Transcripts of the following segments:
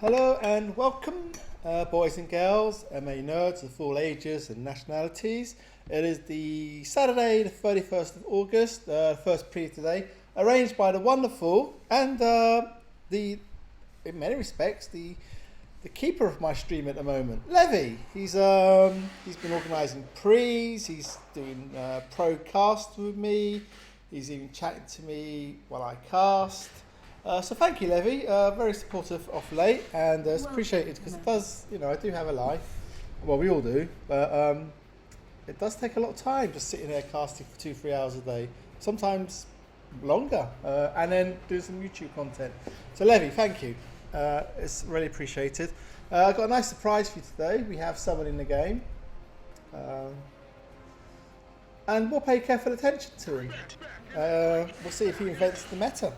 Hello and welcome, boys and girls, MA nerds of all ages and nationalities. It is the Saturday, the 31st of August, first pre today, arranged by the wonderful and in many respects, the keeper of my stream at the moment, Levi. He's been organising pre's, he's doing pro cast with me, he's even chatting to me while I cast. So thank you, Levi. Very supportive of late, and it's appreciated because it does. I do have a life. Well, we all do, but it does take a lot of time just sitting there casting for 2-3 hours a day, sometimes longer, and then doing some YouTube content. So, Levi, thank you. It's really appreciated. I've got a nice surprise for you today. We have someone in the game, and we'll pay careful attention to him. We'll see if he invents the meta.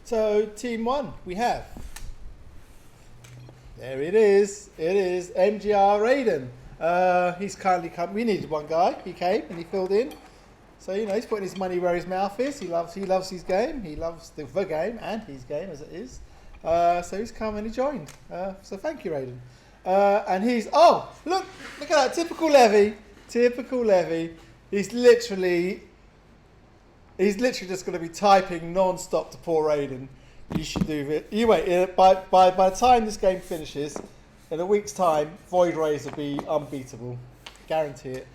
So, team one, we have, there it is MGR Raiden. He's kindly come, we needed one guy, he came and he filled in. So, he's putting his money where his mouth is, he loves his game, he loves the game and his game as it is. So he's come and he joined, so thank you, Raiden. And he's, look at that, typical Levi, He's literally just going to be typing non-stop to poor Raiden. You should do it. You wait. By the time this game finishes, in a week's time, Void Rays will be unbeatable. Guarantee it.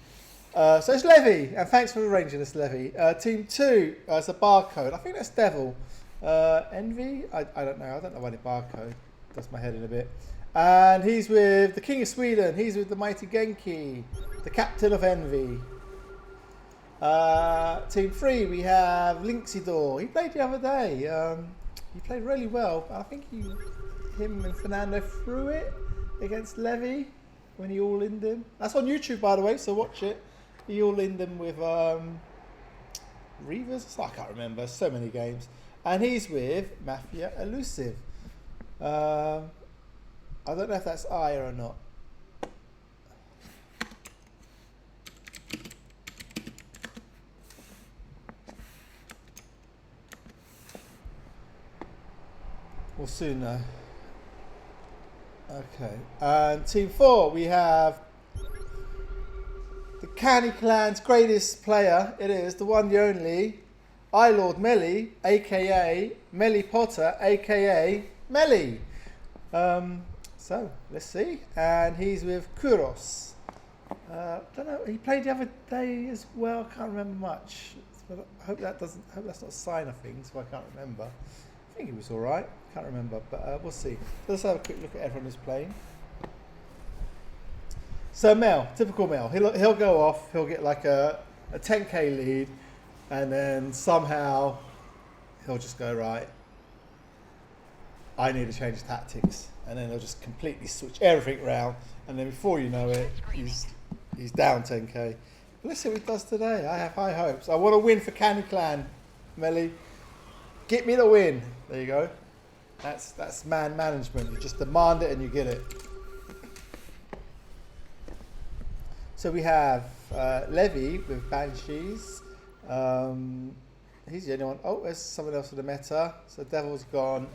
So it's Levi, and thanks for arranging this, Levi. Team 2, it's a barcode. I think that's Devil. Envy? I don't know. I don't know why the barcode. Does my head in a bit. And he's with the King of Sweden. He's with the mighty Genki, the Captain of Envy. Team 3, we have Linxydor. He played the other day. He played really well. I think him and Fernando threw it against Levi when he all-inned him. That's on YouTube, by the way, so watch it. He all-inned him with Reavers. I can't remember. So many games. And he's with Mafia Elusive. I don't know if that's Aya or not. We'll soon know. Okay. And team 4, we have the Canny Clan's greatest player. It is the one, the only, Lord Melli, aka Melli Potter, aka Melli. So let's see. And he's with Kouros. Don't know. He played the other day as well. Can't remember much. But I hope that's not a sign of things. So I can't remember. I think he was all right. Can't remember, but we'll see. Let's have a quick look at everyone who's playing. So Mel, typical Mel. He'll go off. He'll get like a 10k lead, and then somehow he'll just go right. I need to change tactics, and then he'll just completely switch everything around, and then before you know it, he's down 10k. But let's see what he does today. I have high hopes. I want to win for Canny Clan, Melli. Get me the win. There you go. That's man management. You just demand it and you get it. So we have Levi with Banshees. He's the only one. Oh, there's someone else in the meta. So Devil's gone.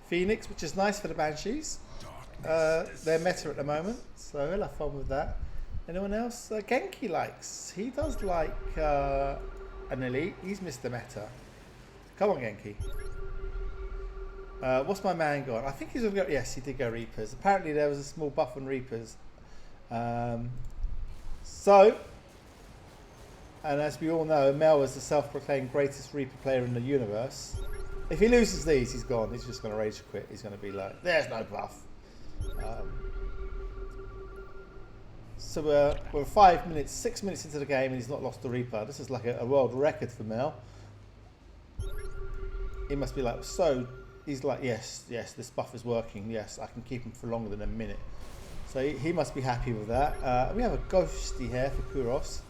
Phoenix, which is nice for the Banshees. They're meta at the moment, so he'll have fun with that. Anyone else? Genki likes. He does like an elite. He's Mr. Meta. Come on, Genki. What's my man gone? I think he's going to go... Yes, he did go Reapers. Apparently there was a small buff on Reapers. So, and as we all know, Mel is the self-proclaimed greatest Reaper player in the universe. If he loses these, he's gone. He's just going to rage quit. He's going to be like, there's no buff. So we're 6 minutes into the game and he's not lost the Reaper. This is like a world record for Mel. He must be like, so, he's like, yes, this buff is working. Yes, I can keep him for longer than a minute. So he must be happy with that. We have a ghosty here for Kouros.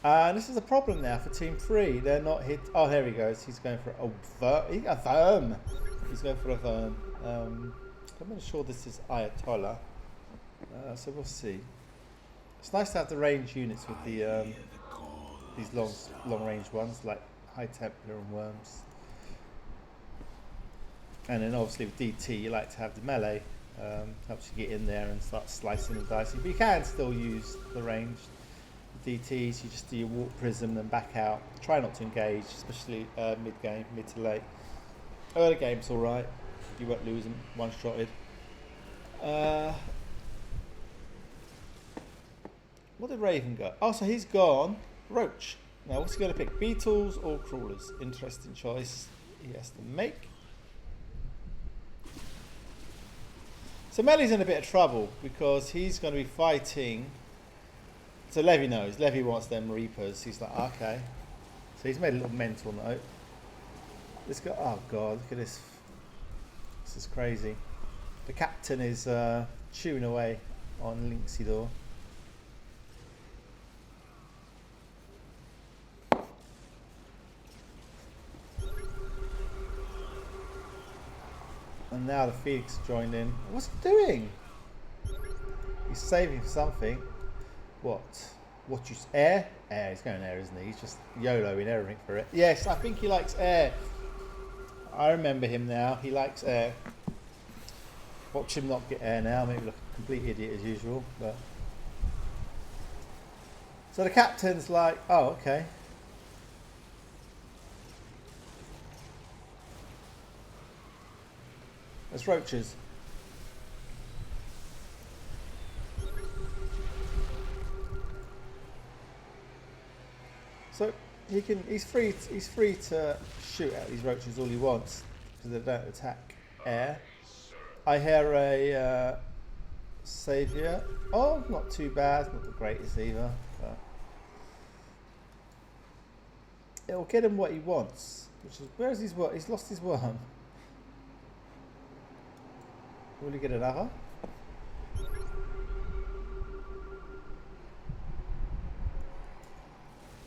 And this is a problem now for Team 3. They're not hit. Oh, there he goes. He's going for a Verm. He's going for a Verm. I'm not sure this is Ayatollah. So we'll see. It's nice to have the range units with the these long range ones like High Templar and Worms. And then obviously with DT you like to have the melee, helps you get in there and start slicing and dicing. But you can still use the range. With DTs you just do your warp prism and then back out. Try not to engage, especially mid game, mid to late. Early game's alright, you won't lose them one-shotted. What did Raven go? Oh, so he's gone Roach. Now what's he going to pick? Beetles or Crawlers? Interesting choice he has to make. So Melli's in a bit of trouble because he's going to be fighting. So Levi knows. Levi wants them Reapers. He's like, okay. So he's made a little mental note. This guy, oh god, look at this. This is crazy. The captain is chewing away on Linxydor. And now the Phoenix joined in. What's he doing? He's saving something. What? What you air? Air. He's going air, isn't he? He's just YOLOing everything for it. Yes, I think he likes air. I remember him now. He likes air. Watch him not get air now. Maybe look a complete idiot as usual. But so the captain's like, oh, okay. There's roaches. So he's free to shoot at these roaches all he wants because they don't attack air. I hear a saviour. Oh, not too bad, not the greatest either. But it'll get him what he wants, which is where's his worm? He's lost his worm. Will he get another?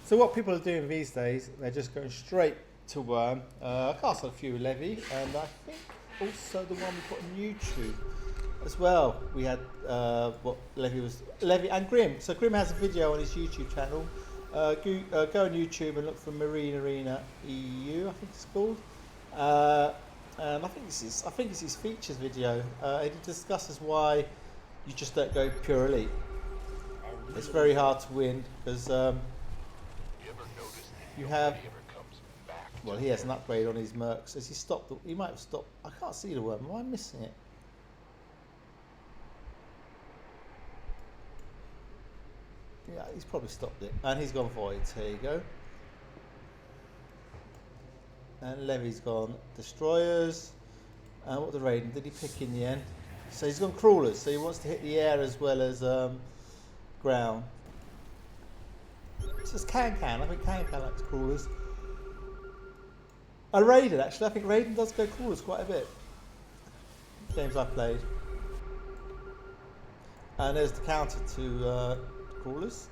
So what people are doing these days, they're just going straight to worm. I casted a few with Levi, and I think also the one we put on YouTube as well. We had what Levi and Grim. So Grim has a video on his YouTube channel. Go on YouTube and look for Marine Arena EU, I think it's called. And I think it's his features video. It discusses why you just don't go pure elite. It's very hard to win because you have. Well, he has an upgrade on his mercs. Has he stopped? He might have stopped. I can't see the worm. Am I missing it? Yeah, he's probably stopped it. And he's gone voids. Here you go. And Levi's gone destroyers. And what the Raiden did he pick in the end? So he's gone crawlers. So he wants to hit the air as well as ground. It's just Can. I think Can likes crawlers. And Raiden actually. I think Raiden does go crawlers quite a bit. Games I've played. And there's the counter to crawlers.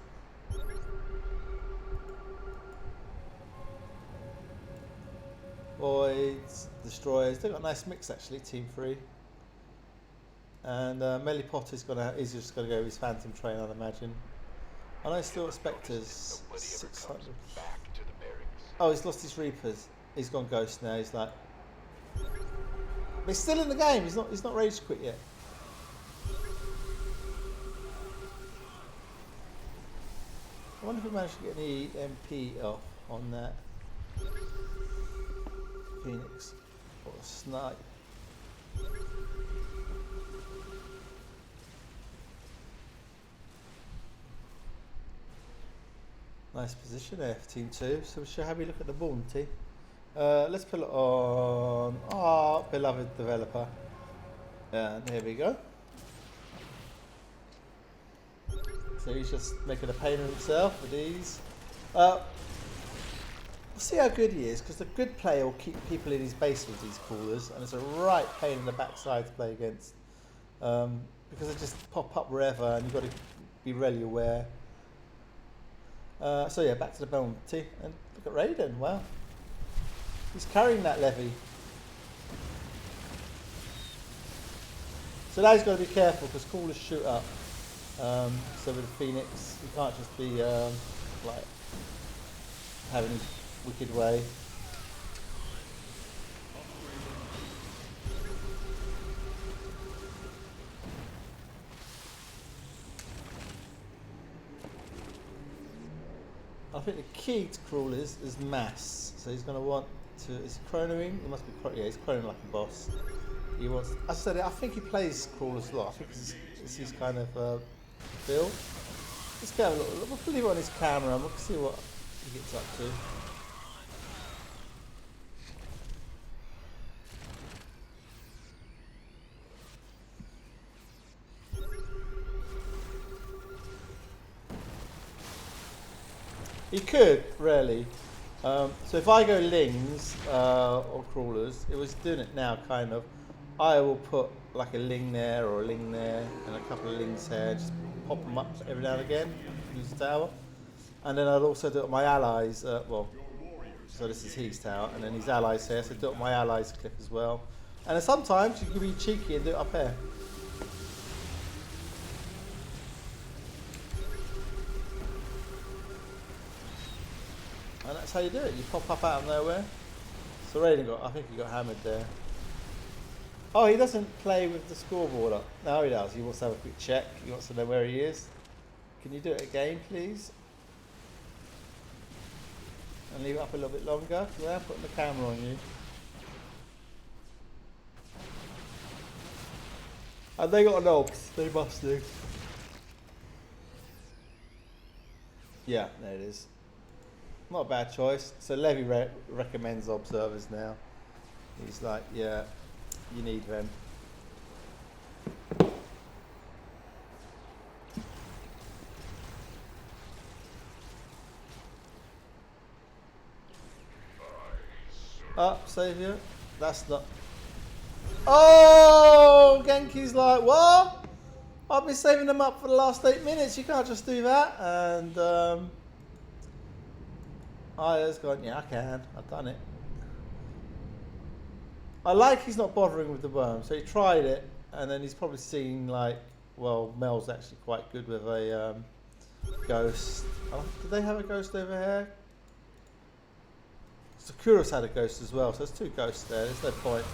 Voids, destroyers. They've got a nice mix actually, Team 3. And Melli Potter's he's just gonna go with his Phantom Train, I'd imagine. And I still got Spectres 600. Oh, he's lost his Reapers. He's gone Ghost now. He's like, but he's still in the game. He's not ready to quit yet. I wonder if we managed to get any MP off on that Phoenix or a Snipe. Nice position there for Team 2. So we should have a look at the bounty. Let's put it on our beloved developer. And here we go. So he's just making a pain of himself with these. We'll see how good he is, because the good player will keep people in his base with these crawlers, and it's a right pain in the backside to play against. Because they just pop up wherever, and you've got to be really aware. So yeah, back to the bounty, and look at Raiden, wow. He's carrying that levy. So now he's got to be careful, because crawlers shoot up. So with Phoenix, you can't just be like having his wicked way. I think the key to Crawl is mass. So he's going to want to. Is he chronoing? He must be. Yeah, he's chronoing like a boss. He wants. I said it. I think he plays Crawlers a lot. I think it's his kind of build. Let's get a look. We'll put him on his camera and we'll see what he gets up to. He could, really. So if I go Lings or Crawlers, it was doing it now, kind of. I will put like a Ling there or a Ling there and a couple of Lings here, just pop them up every now and again, use the tower. And then I'd also do it with my allies, well, so this is his tower, and then his allies here, so do it with my allies clip as well. And then sometimes you can be cheeky and do it up here. And that's how you do it. You pop up out of nowhere. So Raiden got, I think he got hammered there. Oh, he doesn't play with the scoreboard up. No, he does. He wants to have a quick check. He wants to know where he is. Can you do it again, please? And leave it up a little bit longer. Yeah, I'm putting the camera on you. And they got an Ogs. They must do. Yeah, there it is. Not a bad choice. So Levi recommends observers now. He's like, yeah, you need them. Up, Saviour. That's not. Oh, Genki's like, what? I've been saving them up for the last 8 minutes. You can't just do that. And Aya's gone, yeah, I can. I've done it. I like he's not bothering with the worm. So he tried it, and then he's probably seen like, well, Mel's actually quite good with a ghost. Oh, did they have a ghost over here? So Kouros had a ghost as well. So there's 2 ghosts there. There's no point.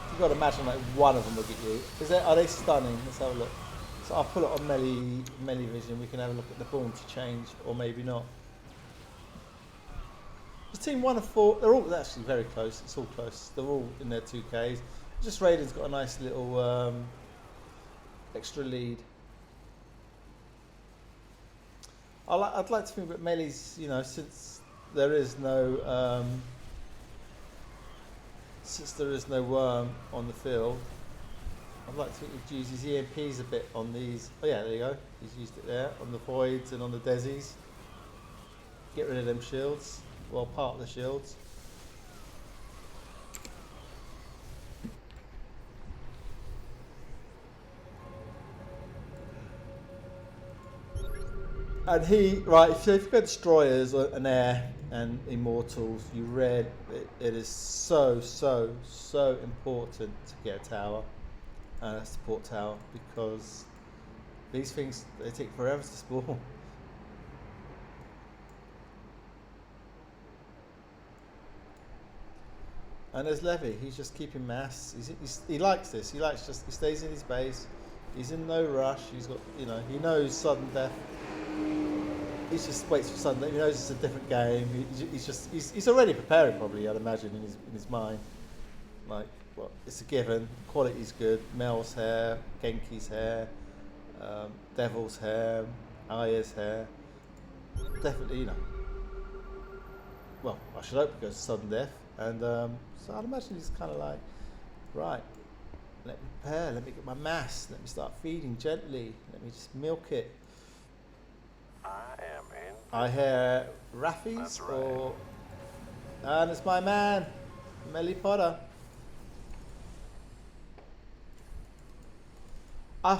You've got to imagine like one of them will get you. Are they stunning? Let's have a look. So I'll put it on Melli Vision. We can have a look at the bounty change, or maybe not. The team 1 of 4. They're all actually very close. It's all close. They're all in their 2Ks. Just Raiden's got a nice little extra lead. I'd like to think that Melli's, you know, since there is no worm on the field, I'd like to think he'd use his EMPs a bit on these. Oh yeah, there you go. He's used it there on the voids and on the desis. Get rid of them shields. Well, part of the shields. And right, if you've got destroyers and air and immortals, you read it is so important to get a tower, a support tower, because these things, they take forever to spawn. And there's Levi, he's just keeping mass. He likes this. He stays in his base. He's in no rush. He's got, you know, he knows sudden death. He just waits for sudden death. He knows it's a different game. He's already preparing, probably, I'd imagine, in his mind. Like, well, it's a given. Quality's good. Mel's hair, Genki's hair, Devil's hair, Aya's hair. Definitely, you know. Well, I should hope it goes to sudden death. And so I'd imagine he's kind of like, right, let me prepare, let me get my mass, let me start feeding gently, let me just milk it. I hear Raffies, right. And it's my man, Melli Potter. I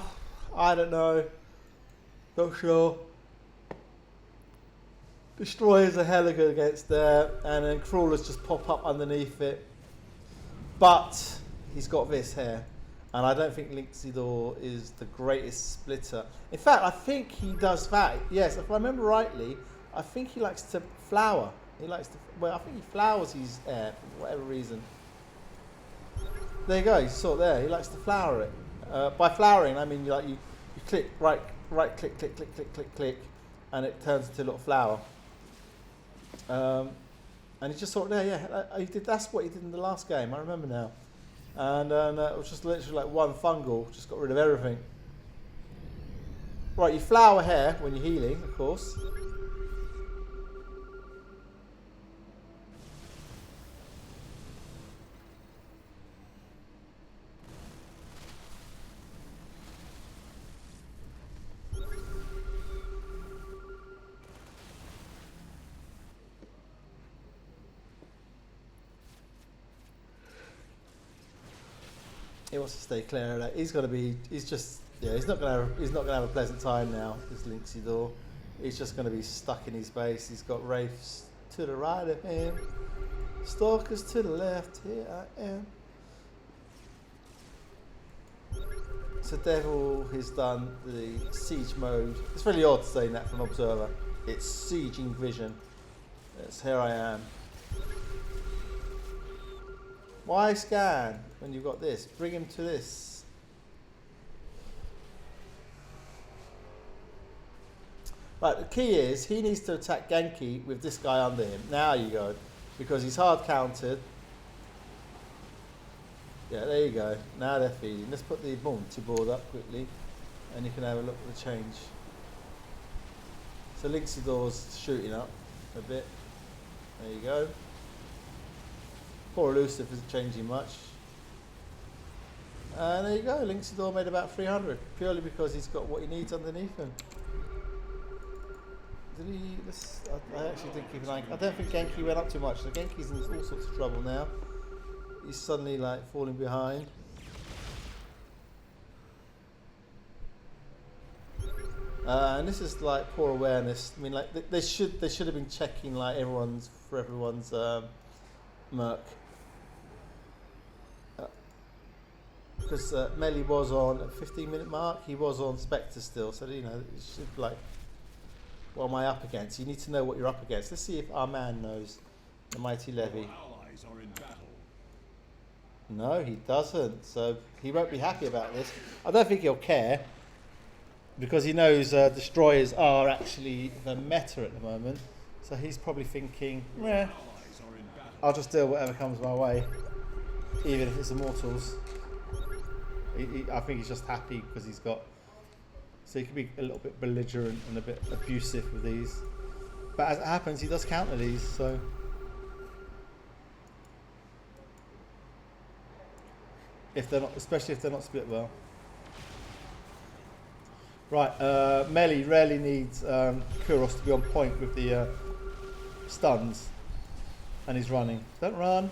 don't know, not sure. Destroyers are hella good against there, and then Crawlers just pop up underneath it. But he's got this here, And I don't think Linxydor is the greatest splitter. In fact, I think he does that. Yes, if I remember rightly, I think he likes to flower. He likes to, well, I think he flowers his air for whatever reason. There you go, you saw it there. He likes to flower it. By flowering, I mean you click, right click, click, click, click, click, click, and it turns into a little flower. And he just saw it there, yeah. He did. That's what he did in the last game, I remember now. And it was just literally like one fungal, just got rid of everything. Right, you flower hair when you're healing, of course. He wants to stay clear of that. He's got to be. He's just. Yeah. He's not gonna have a pleasant time now. This Linxydor. He's just going to be stuck in his base. He's got wraiths to the right of him, stalkers to the left. Here I am. So Devil has done the siege mode. It's really odd saying that from Observer. It's sieging vision. It's here I am. Why scan when you've got this? Bring him to this. Right, the key is he needs to attack Genki with this guy under him. Now you go. Because he's hard countered. Yeah, there you go. Now they're feeding. Let's put the multi-board up quickly. And you can have a look at the change. So Linxydor's shooting up a bit. There you go. Poor Elusive isn't changing much. And there you go, Linxydor made about 300, purely because he's got what he needs underneath him. Did he? I actually didn't keep an eye. I don't think Genki went up too much, so Genki's in all sorts of trouble now. He's suddenly like falling behind. And this is like poor awareness. I mean, like they should have been checking like everyone's merc. Because Melli was on at 15-minute mark, he was on Spectre still, so you know, it should like, what am I up against? You need to know what you're up against. Let's see if our man knows, the mighty Levi. No, he doesn't, so he won't be happy about this. I don't think he'll care, because he knows destroyers are actually the meta at the moment, so he's probably thinking, meh, I'll just deal whatever comes my way, even if it's immortals. I think he's just happy because he's got. So he can be a little bit belligerent and a bit abusive with these, but as it happens, he does counter these. So if they're not, especially if they're not split well. Right, Melli rarely needs Kouros to be on point with the stuns, and he's running. Don't run.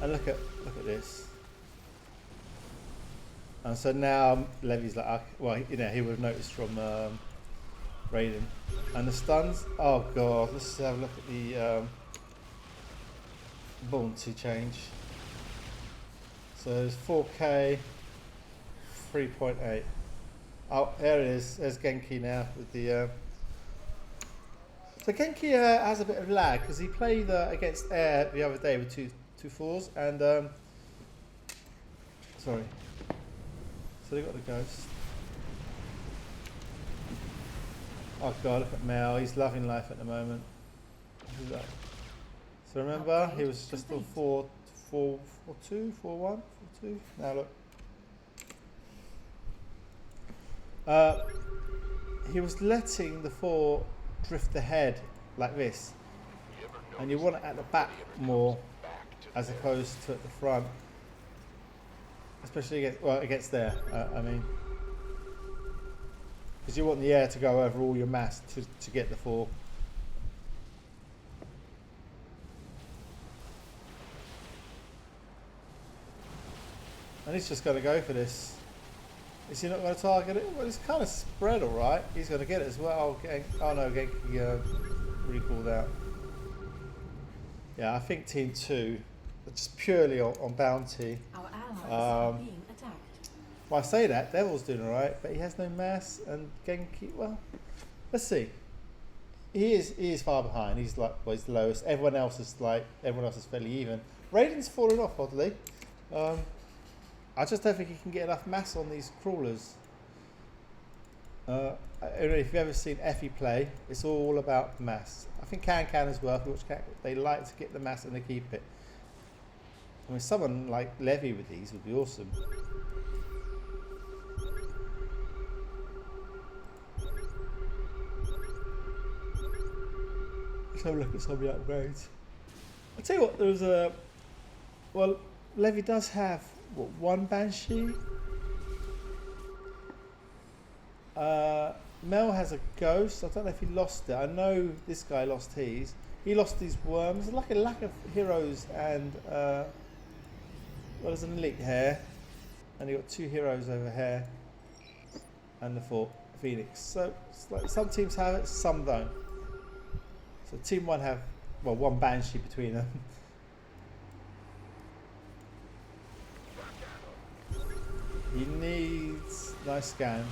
And look at this. And so now Levi's like, well, you know, he would have noticed from Raiden. And the stuns. Oh god, let's have a look at the bounty change. So there's 4K, 3.8. Oh, there it is. There's Genki now with the. So Genki has a bit of lag because he played against Air the other day with two 4s and sorry. So they got the ghost. Oh god, look at Mel. He's loving life at the moment. Who's that? So remember, he was just on 4-2, 4-1, 4-2. Now look. He was letting the 4 drift ahead like this, and you want it at the back more as opposed to at the front, especially against there. I mean, because you want the air to go over all your mass to get the 4. And he's just going to go for this. Is he not going to target it? Well, he's kind of spread all right. He's going to get it as well. Oh no, Genki recalled out. Yeah, I think Team 2, just purely on bounty. Our allies are being attacked. Well, I say that, Devil's doing alright, but he has no mass, and Genki, well, let's see. He is far behind. He's like, well, he's the lowest. Everyone else is fairly even. Raiden's fallen off, oddly. I just don't think he can get enough mass on these crawlers. I don't know if you've ever seen Effie play, it's all about mass. I think Can as well. If you watch Can, they like to get the mass and they keep it. I mean, someone like Levi with these would be awesome. Let's have a look at some of the upgrades. I'll tell you what, there was a... Well, Levi does have, what, one Banshee? Mel has a ghost. I don't know if he lost it. I know this guy lost his. He lost these worms. There's like a lack of heroes and... well, there's an elite here. And you got 2 heroes over here. And the Phoenix. So, it's like some teams have it, some don't. So Team 1 have, well, one Banshee between them. He needs, nice scan.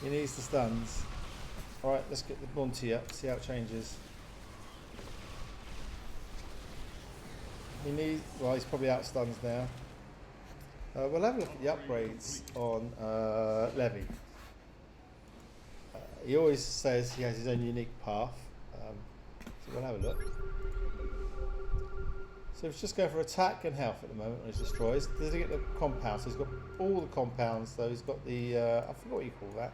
He needs the stuns. Alright, let's get the bounty up, see how it changes. He needs, well, he's probably out stuns now. We'll have a look at the upgrades on Levi. He always says he has his own unique path. So we'll have a look. So he's just going for attack and health at the moment on his destroys. Does he get the compounds? So he's got all the compounds, though. He's got the, I forgot what you call that.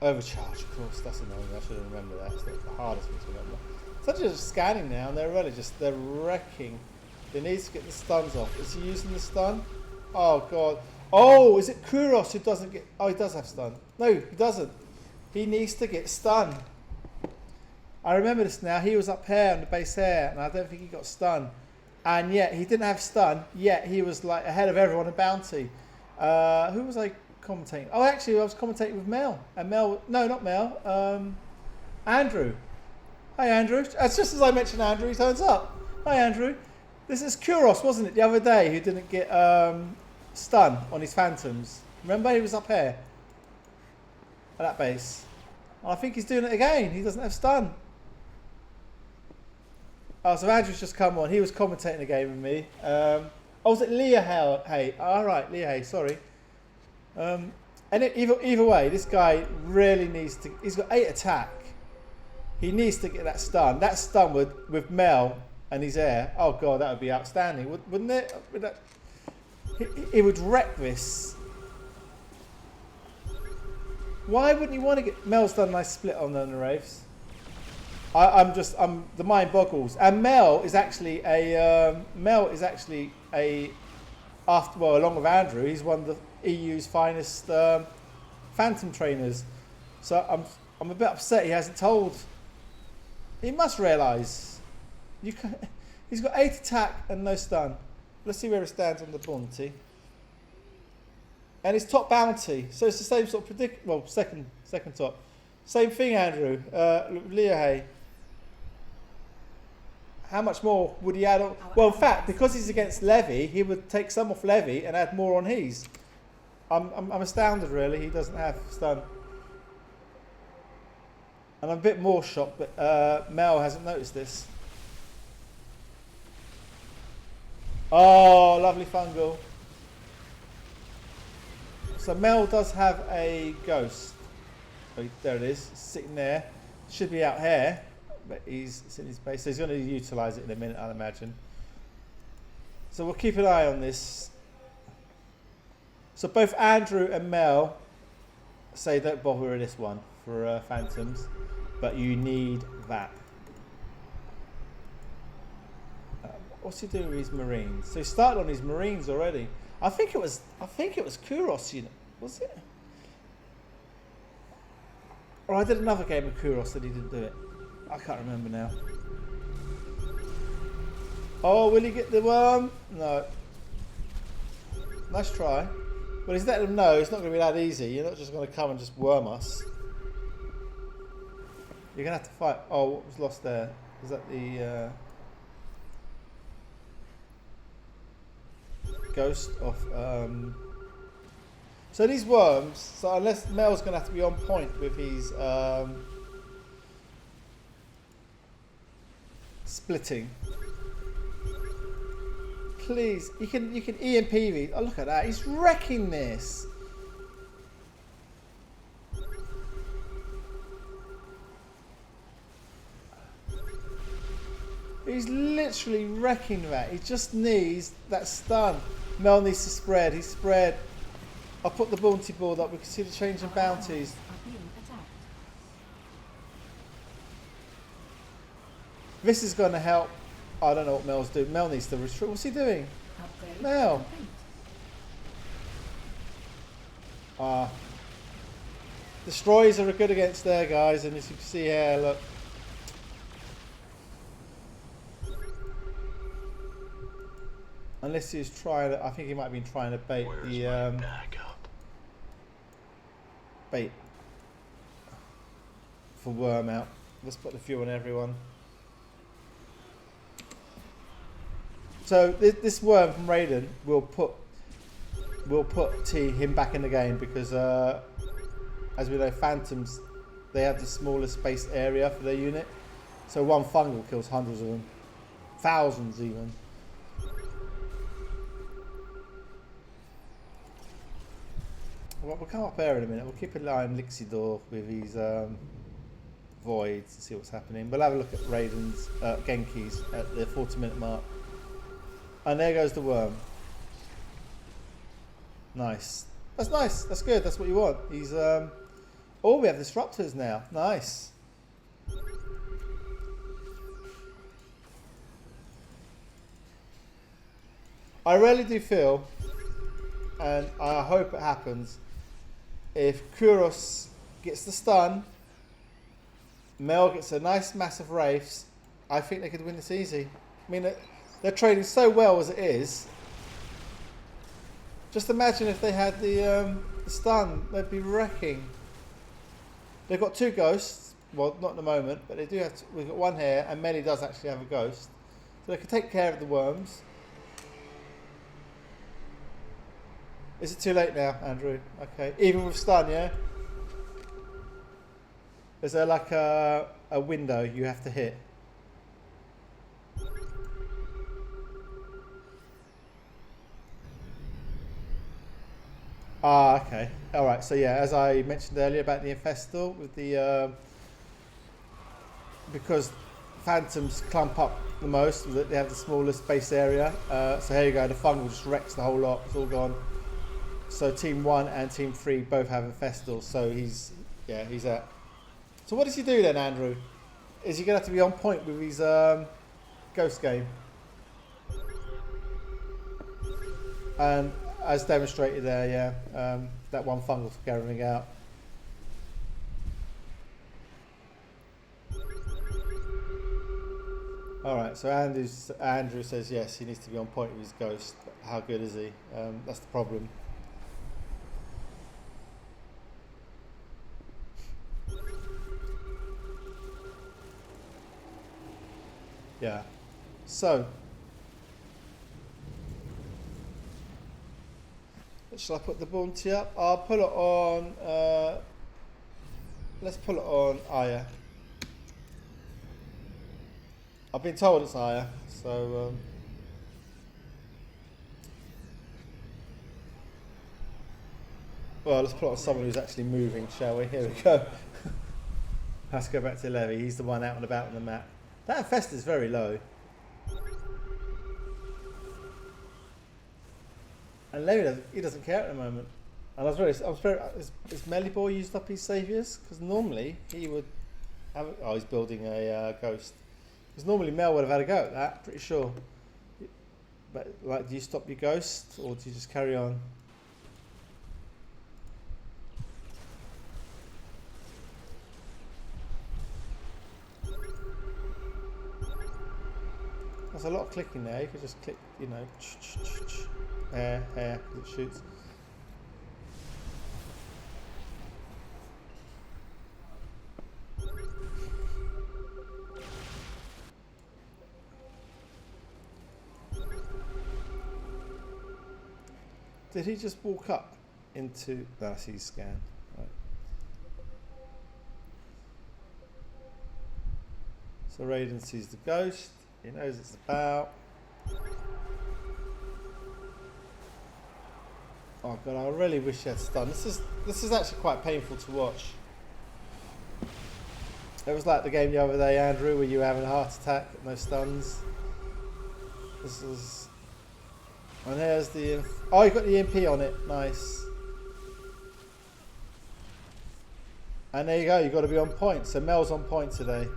Overcharge, of course. That's annoying. I should have remembered that. It's the hardest one to remember. So they're just scanning now, and they're really just, they're wrecking. They need to get the stuns off. Is he using the stun? Oh, God. Oh, is it Kouros who doesn't get, oh, he does have stun. No, he doesn't. He needs to get stun. I remember this now. He was up here on the base here, and I don't think he got stun. And yet, he didn't have stun, yet he was like ahead of everyone in bounty. Who was I commentating? Oh, actually, I was commentating with Mel. And Mel, no, not Mel, Andrew. Hi, Andrew. As just as I mentioned Andrew, he turns up. Hi, Andrew. This is Kouros, wasn't it, the other day, who didn't get stun on his phantoms. Remember, he was up here at that base. And I think he's doing it again. He doesn't have stun. Oh, so Andrew's just come on. He was commentating a game with me. Oh, was it Leah? Hey, all right, Leah. Hey, sorry. And either way, this guy really needs to. He's got 8 attack. He needs to get that stun. That stun with Mel and his air. Oh God, that would be outstanding, wouldn't it? He would wreck this. Why wouldn't you want to get... Mel's done a nice split on the Wraiths. The mind boggles. And Mel is actually along with Andrew, he's one of the EU's finest phantom trainers. So I'm a bit upset he hasn't told. He must realise. He's got 8 attack and no stun. Let's see where he stands on the bounty. And his top bounty, so it's the same sort of well, second top. Same thing, Andrew. Leah, how much more would he add on? Well, in fact, because he's against Levi, he would take some off Levi and add more on his. I'm astounded, really. He doesn't have stun. And I'm a bit more shocked, but Mel hasn't noticed this. Oh, lovely fungal. So Mel does have a ghost. Oh, there it is, it's sitting there. Should be out here, but he's in his base. So he's going to utilise it in a minute, I'd imagine. So we'll keep an eye on this. So both Andrew and Mel say don't bother with this one for phantoms, but you need that. What's he doing with his marines? So he started on his marines already. I think it was Kouros, you know, was it? Or I did another game of Kouros and he didn't do it. I can't remember now. Oh, will he get the worm? No. Nice try. Well, he's letting them know it's not going to be that easy. You're not just going to come and just worm us. You're gonna have to fight. Oh, what was lost there? Was that the ghost of? So these worms. So unless Mel's gonna have to be on point with his splitting. Please, you can EMP these. Oh, look at that! He's wrecking this. He's literally wrecking that. He just needs that stun. Mel needs to spread. He's spread. I'll put the bounty board up. We can see the change in bounties. Are being attacked. This is going to help. I don't know what Mel's doing. Mel needs to restrict. What's he doing? Upgrade Mel. complete. Destroyers are good against there, guys. And as you can see here, look. Unless he's trying to, I think he might have been trying to bait the bait for worm out. Let's put the few on everyone. So this worm from Raiden will put him back in the game because as we know, Phantoms, they have the smallest space area for their unit. So one fungal kills hundreds of them, thousands even. Well, we'll come up there in a minute. We'll keep an eye on Linxydor with his voids to see what's happening. We'll have a look at Raiden's Genki's at the 40-minute mark. And there goes the worm. Nice. That's nice. That's good. That's what you want. He's oh, we have disruptors now. Nice. I really do feel, and I hope it happens, if Kouros gets the stun, Mel gets a nice massive wraiths, I think they could win this easy. I mean, they're trading so well as it is. Just imagine if they had the stun, they'd be wrecking. They've got two ghosts, well, not at the moment, but they do have. We've got one here, and Melli does actually have a ghost, so they can take care of the worms. Is it too late now, Andrew? Okay. Even with stun, yeah? Is there like a window you have to hit? Ah, okay. Alright, so yeah, as I mentioned earlier about the Infestor, with the because Phantoms clump up the most, they have the smallest base area. So here you go, the fungal just wrecks the whole lot, it's all gone. So Team 1 and Team 3 both have Infestors, so he's out. So what does he do then, Andrew? Is he going to have to be on point with his ghost game? And as demonstrated there, yeah, that one fungal took everything out. Alright, so Andrew says yes, he needs to be on point with his ghost. How good is he? That's the problem. Yeah. So, shall I put the bounty up? I'll put it on. Let's put it on Aya. I've been told it's Aya, so. Well, let's put it on someone who's actually moving, shall we? Here we go. Let's go back to Levi. He's the one out and about on the map. That infest is very low. And Levi doesn't care at the moment. And I was very is Melli boy used up his saviours? Because normally he would have. Oh, he's building a ghost. Because normally Mel would have had a go at that. Pretty sure. But like, do you stop your ghost or do you just carry on? There's a lot of clicking there. You could just click, you know, hair, because it shoots. Did he just walk up into... No, I see his scan. Right. So Raiden sees the ghost. He knows it's about. Oh god, I really wish he had stun. This is actually quite painful to watch. It was like the game the other day, Andrew, where you were having a heart attack, no stuns. This is... And there's the... Oh, you got the EMP on it. Nice. And there you go, you've got to be on point. So Mel's on point today.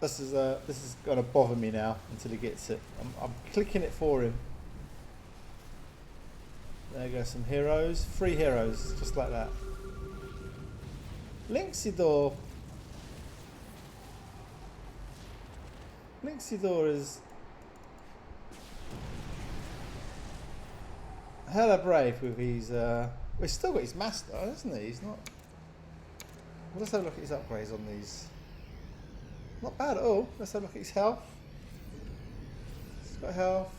This is going to bother me now until he gets it. I'm clicking it for him. There go some heroes. 3 heroes, just like that. Linxydor. Linxydor is hella brave with his... well, he's still got his master, hasn't he? He's not... Let's have a look at his upgrades on these. Not bad at all. Let's have a look at his health. He's got health.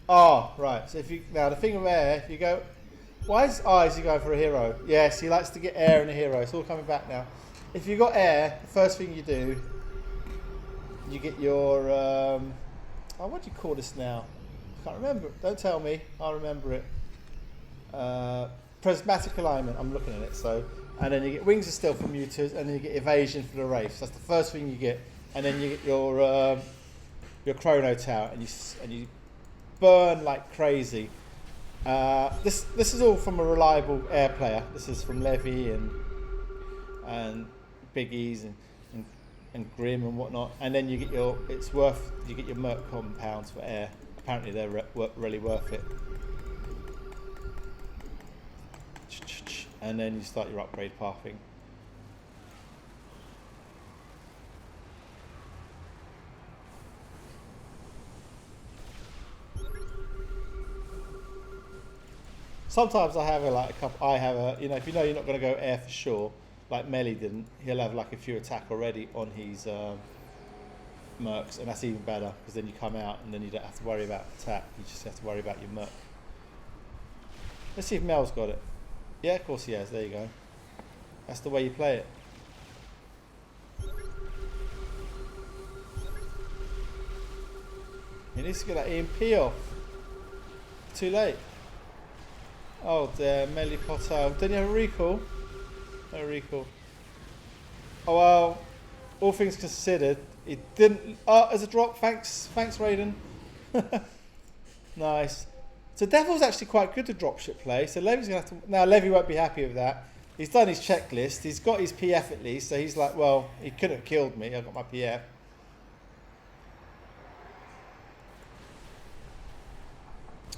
Oh, right. So if you... Now, the thing with air, if you go... Why is he going for a hero? Yes, he likes to get air and a hero. It's all coming back now. If you got air, the first thing you do, you get your... oh, what do you call this now? I can't remember. Don't tell me. I'll remember it. Prismatic alignment. I'm looking at it. So, and then you get wings of steel from mutas, and then you get evasion for the wraiths. That's the first thing you get. And then you get your chrono tower, and you burn like crazy. This is all from a reliable air player. This is from Levi and Biggies and Grim and whatnot. And then you get your Merc compounds for air. Apparently they're really worth it. And then you start your upgrade pathing. Sometimes I have a couple. If you know you're not going to go air for sure, like Melli didn't, he'll have like a few attack already on his mercs, and that's even better because then you come out and then you don't have to worry about attack. You just have to worry about your merc. Let's see if Mel's got it. Yeah, of course he has. There you go. That's the way you play it. He needs to get that EMP off. Too late. Oh dear, Melli Potter. Didn't you have a recall? No recall. Oh well, all things considered, it didn't... Oh, as a drop, thanks Raiden. Nice. So Devil's actually quite good to dropship play, so Levi's going to have to... Now, Levi won't be happy with that. He's done his checklist, he's got his PF at least, so he's like, well, he couldn't have killed me, I got my PF.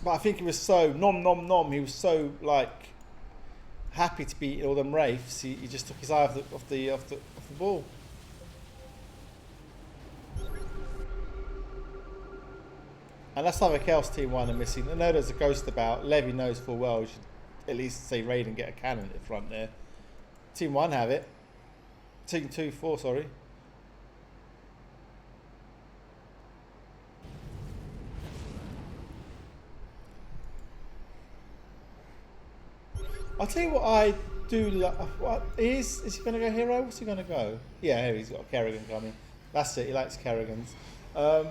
But I think he was so he was so like happy to beat all them wraiths. He just took his eye off the ball. And that's something else Team 1 are missing. I know there's a ghost about. Levi knows full well. You should at least say Raiden get a cannon at the front there. Team 1 have it. Team 4, sorry. I'll tell you what I do. What is he going to go hero? What's he going to go? Yeah, here he's got a Kerrigan coming. That's it. He likes Kerrigans. I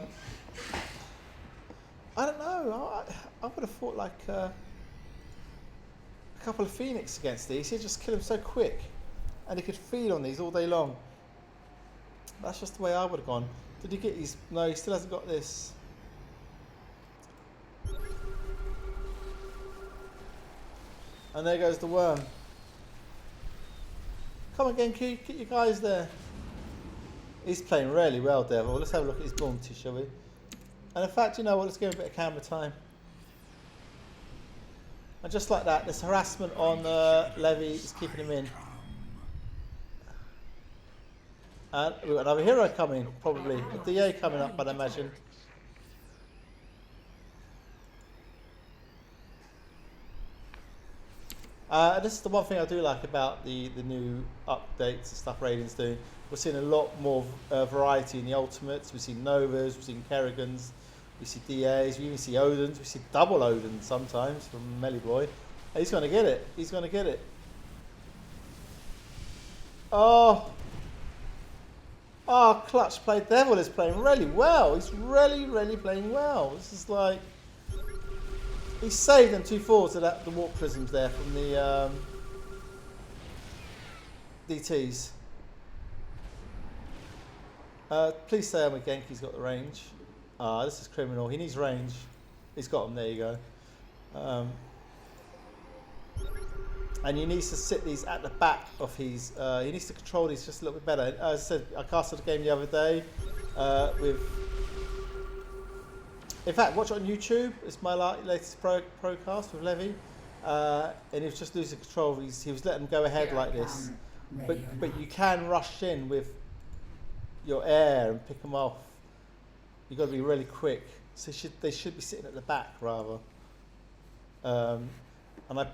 don't know. I would have thought like a couple of Phoenix against these. He'd just kill him so quick, and he could feed on these all day long. That's just the way I would have gone. Did he get his? No, he still hasn't got this. And there goes the worm. Come on, Genki, get your guys there. He's playing really well, Devil. Let's have a look at his bounty, shall we? And in fact, you know what? Let's give him a bit of camera time. And just like that, this harassment on Levi is keeping him in. And we've got another hero coming, probably. A DA coming up, I'd imagine. This is the one thing I do like about the new updates and stuff Raiden's doing. We're seeing a lot more variety in the ultimates. We've seen Novas, we've seen Kerrigans, we see DAs, we even see Odins, we see double Odins sometimes from Melli Boy. He's going to get it. He's going to get it. Oh, Clutch Play Devil is playing really well. He's really playing well. This is like... He saved them 2 forwards of the warp prisms there from the DTs. Please stay on with Genki's got the range. This is criminal. He needs range. He's got them. There you go. And he needs to sit these at the back of his... he needs to control these just a little bit better. As I said, I casted a game the other day with... In fact, watch it on YouTube. It's my latest pro cast with Levi. And he was just losing control. He was letting them go ahead like this. But you can rush in with your air and pick them off. You've got to be really quick. So they should be sitting at the back rather. And I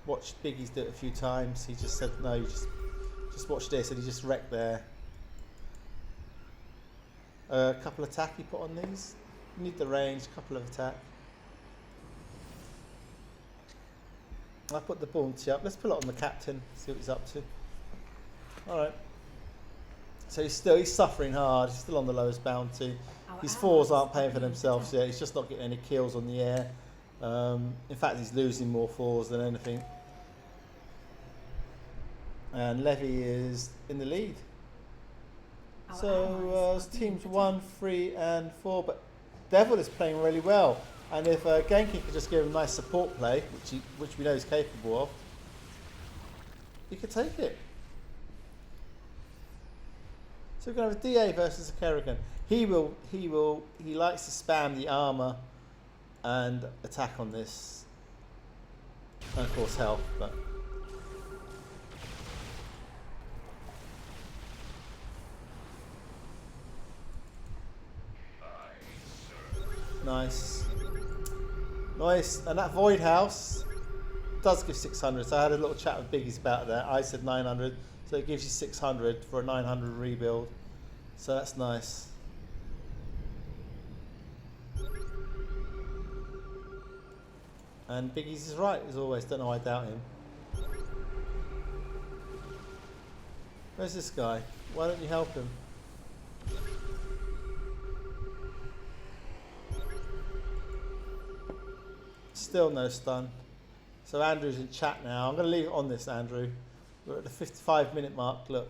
watched Biggie's do it a few times. He just said, no, you just watch this. And he just wrecked there. A couple of attack he put on these. You need the range, a couple of attack. I put the bounty up. Let's put it on the captain, see what he's up to. Alright. So he's suffering hard. He's still on the lowest bounty. His 4s aren't paying for themselves yet. He's just not getting any kills on the air. In fact, he's losing more 4s than anything. And Levi is in the lead. So it's teams 1, 3 and 4. But Devil is playing really well. And if Genki could just give him nice support play, which we know he's capable of, he could take it. So we're going to have a DA versus a Kerrigan. He likes to spam the armor and attack on this. And of course health, but... Nice. Nice. And that Void House does give 600. So I had a little chat with Biggies about that. I said 900. So it gives you 600 for a 900 rebuild. So that's nice. And Biggies is right, as always. Don't know why I doubt him. Where's this guy? Why don't you help him? Still no stun. So Andrew's in chat now. I'm going to leave it on this, Andrew. We're at the 55-minute mark, look.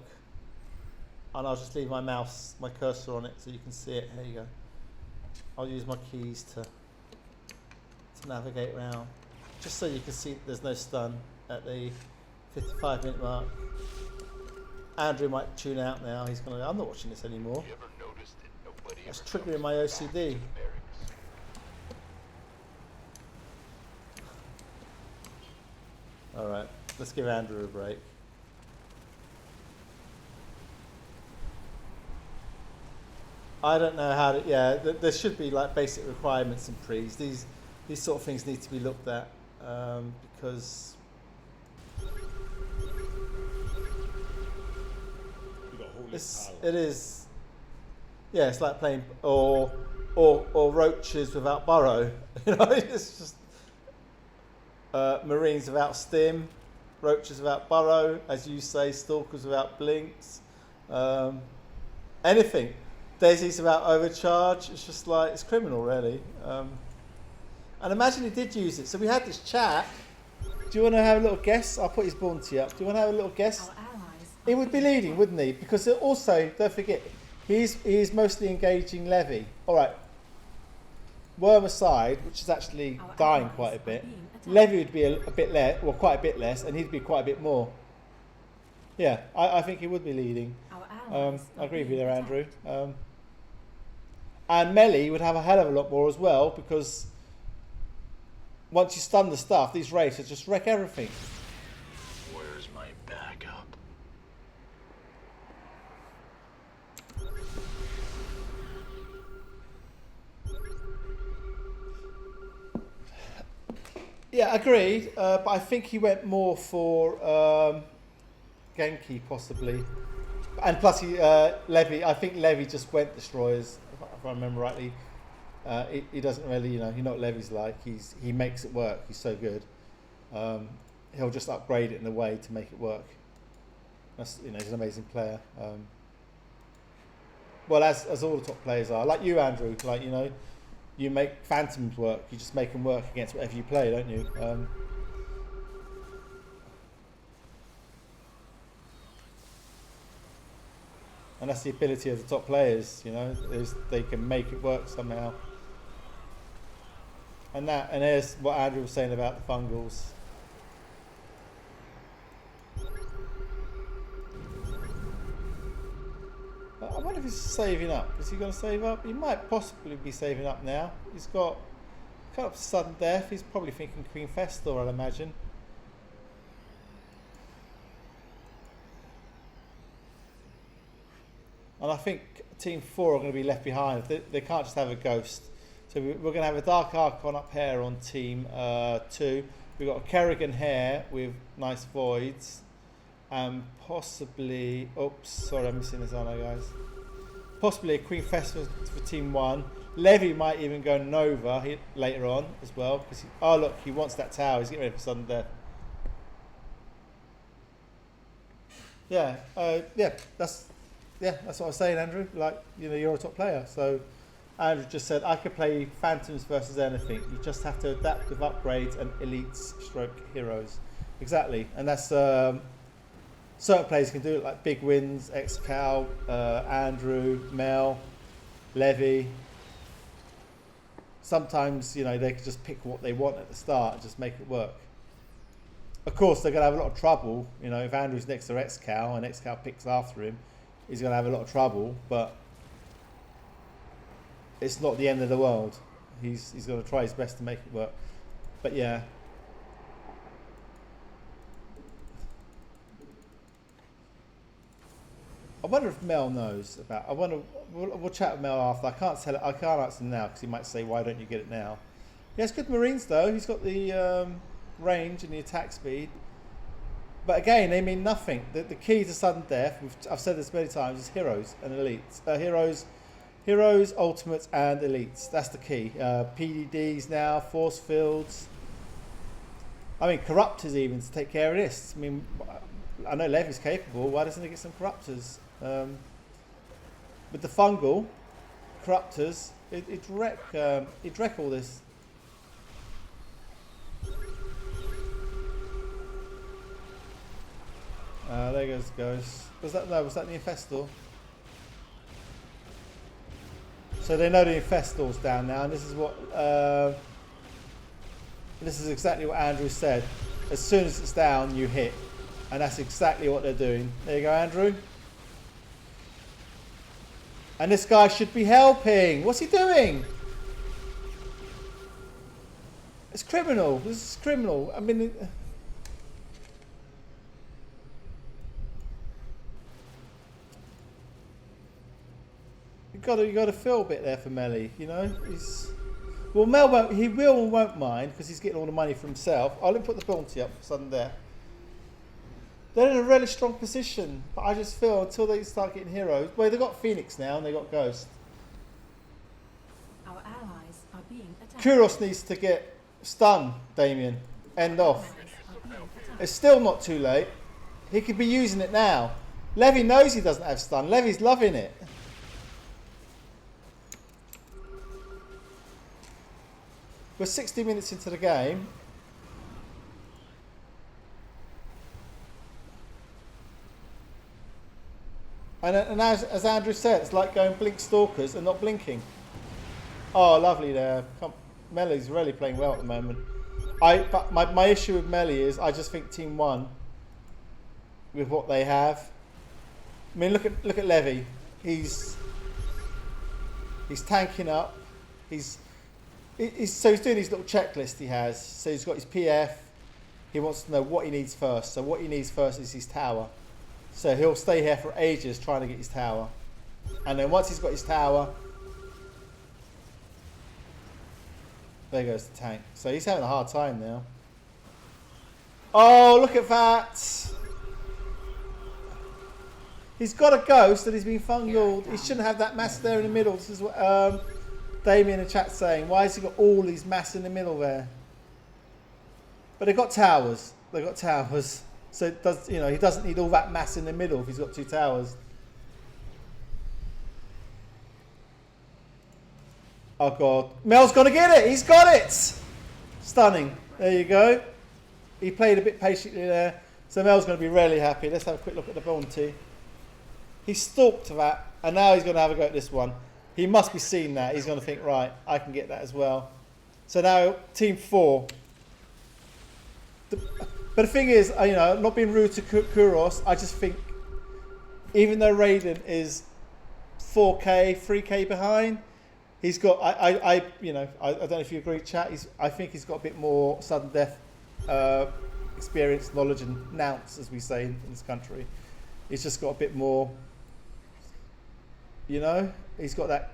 And I'll just leave my mouse, my cursor on it so you can see it. There you go. I'll use my keys to navigate around. Just so you can see there's no stun at the 55-minute mark. Andrew might tune out now. He's going to go, I'm not watching this anymore. That's triggering my OCD. Alright, let's give Andrew a break. I don't know how to, yeah, there should be like basic requirements in pre's. These sort of things need to be looked at because it is, yeah, it's like playing or roaches without burrow. You know, it's just Marines without stim, roaches without burrow, as you say, stalkers without blinks, anything. Daisy's without overcharge. It's just like, it's criminal, really. And imagine he did use it. So we had this chat. Do you want to have a little guess? I'll put his bounty up. Do you want to have a little guess? He would be leading, wouldn't he? Because also, don't forget, he's mostly engaging Levi. All right. Worm aside, which is actually dying quite a bit. Levi would be a bit less, well, quite a bit less, and he'd be quite a bit more. Yeah, I think he would be leading. I agree with you there, Andrew. And Melli would have a hell of a lot more as well, because once you stun the stuff, these races just wreck everything. Where's my backup? Yeah, agreed. But I think he went more for Genki possibly, and plus Levi. I think Levi just went destroyers. If I remember rightly, he doesn't really, you know, you know what Levi's like. He makes it work. He's so good. He'll just upgrade it in a way to make it work. That's, you know, he's an amazing player. Well, as all the top players are, like you, Andrew. Like, you know, you make phantoms work. You just make them work against whatever you play, don't you? And that's the ability of the top players, you know, is they can make it work somehow. And there's what Andrew was saying about the fungals. I wonder if he's saving up. Is he going to save up? He might possibly be saving up now. He's got kind of sudden death. He's probably thinking Queen Festor, I'll imagine. And I think Team 4 are going to be left behind. They can't just have a ghost. So we're going to have a Dark Archon up here on Team 2. We've got a Kerrigan here with nice voids. And possibly... Oops, sorry, I'm missing this, aren't I, guys? Possibly a Queen Festor for Team 1. Levi might even go Nova later on as well. Because oh, look, he wants that tower. He's getting ready for sudden death. Yeah, that's what I was saying, Andrew. Like, you know, you're a top player. So Andrew just said, I could play Phantoms versus anything. You just have to adapt with upgrades and elites stroke heroes. Exactly. And that's... certain players can do it, like Big Wins, X-Cal, Andrew, Mel, Levi. Sometimes, you know, they can just pick what they want at the start and just make it work. Of course, they're going to have a lot of trouble. You know, if Andrew's next to X-Cal and X-Cal picks after him, he's going to have a lot of trouble, but it's not the end of the world. He's going to try his best to make it work. But yeah. I wonder if Mel knows about. I wonder. We'll chat with Mel after. I can't tell it. I can't answer him now because he might say, "Why don't you get it now?" He has good Marines though. He's got the range and the attack speed. But again, they mean nothing. The key to sudden death, I've said this many times, is heroes and elites. Heroes, ultimates, and elites. That's the key. PDDs now, force fields. I mean, corruptors even to take care of this. I mean, I know Levi's capable. Why doesn't he get some corruptors? With the fungal corruptors, it'd wreck all this. There goes the ghost. Was that the Infestor? So they know the Infestor's down now, and this is what this is exactly what Andrew said. As soon as it's down, you hit, and that's exactly what they're doing. There you go, Andrew. And this guy should be helping. What's he doing? It's criminal. This is criminal. I mean. You got to feel a bit there for Melli, you know. Well, Mel won't. He will and won't mind because he's getting all the money for himself. I'll put the bounty up for sudden death. They're in a really strong position, but I just feel until they start getting heroes. Well, they've got Phoenix now and they got Ghost. Our allies are being attacked. Kouros needs to get stunned, Damien. End off. It's still not too late. He could be using it now. Levi knows he doesn't have stun. Levi's loving it. We're 60 minutes into the game. And as Andrew said, it's like going blink stalkers and not blinking. Oh, lovely there. Melli's really playing well at the moment. But my issue with Melli is I just think Team 1, with what they have. I mean, look at Levi. He's tanking up. So he's doing his little checklist he has. So he's got his PF. He wants to know what he needs first. So what he needs first is his tower. So he'll stay here for ages trying to get his tower. And then once he's got his tower, there goes the tank. So he's having a hard time now. Oh, look at that. He's got a ghost and he's been fungled. He shouldn't have that mass there in the middle. This is what Damien in the chat saying. Why has he got all these mass in the middle there? But they've got towers. They've got towers. So it does, you know, he doesn't need all that mass in the middle if he's got 2 towers. Oh god. Mel's gonna get it! He's got it! Stunning. There you go. He played a bit patiently there. So Mel's gonna be really happy. Let's have a quick look at the bounty. He stalked that, and now he's going to have a go at this one. He must be seeing that. He's going to think, right, I can get that as well. So now, team 4. But the thing is, you know, not being rude to Kouros, I just think, even though Raiden is 4K, 3K behind, he's got, you know, I don't know if you agree, chat. I think he's got a bit more sudden death experience, knowledge, and nous, as we say in this country. He's just got a bit more. You know, he's got that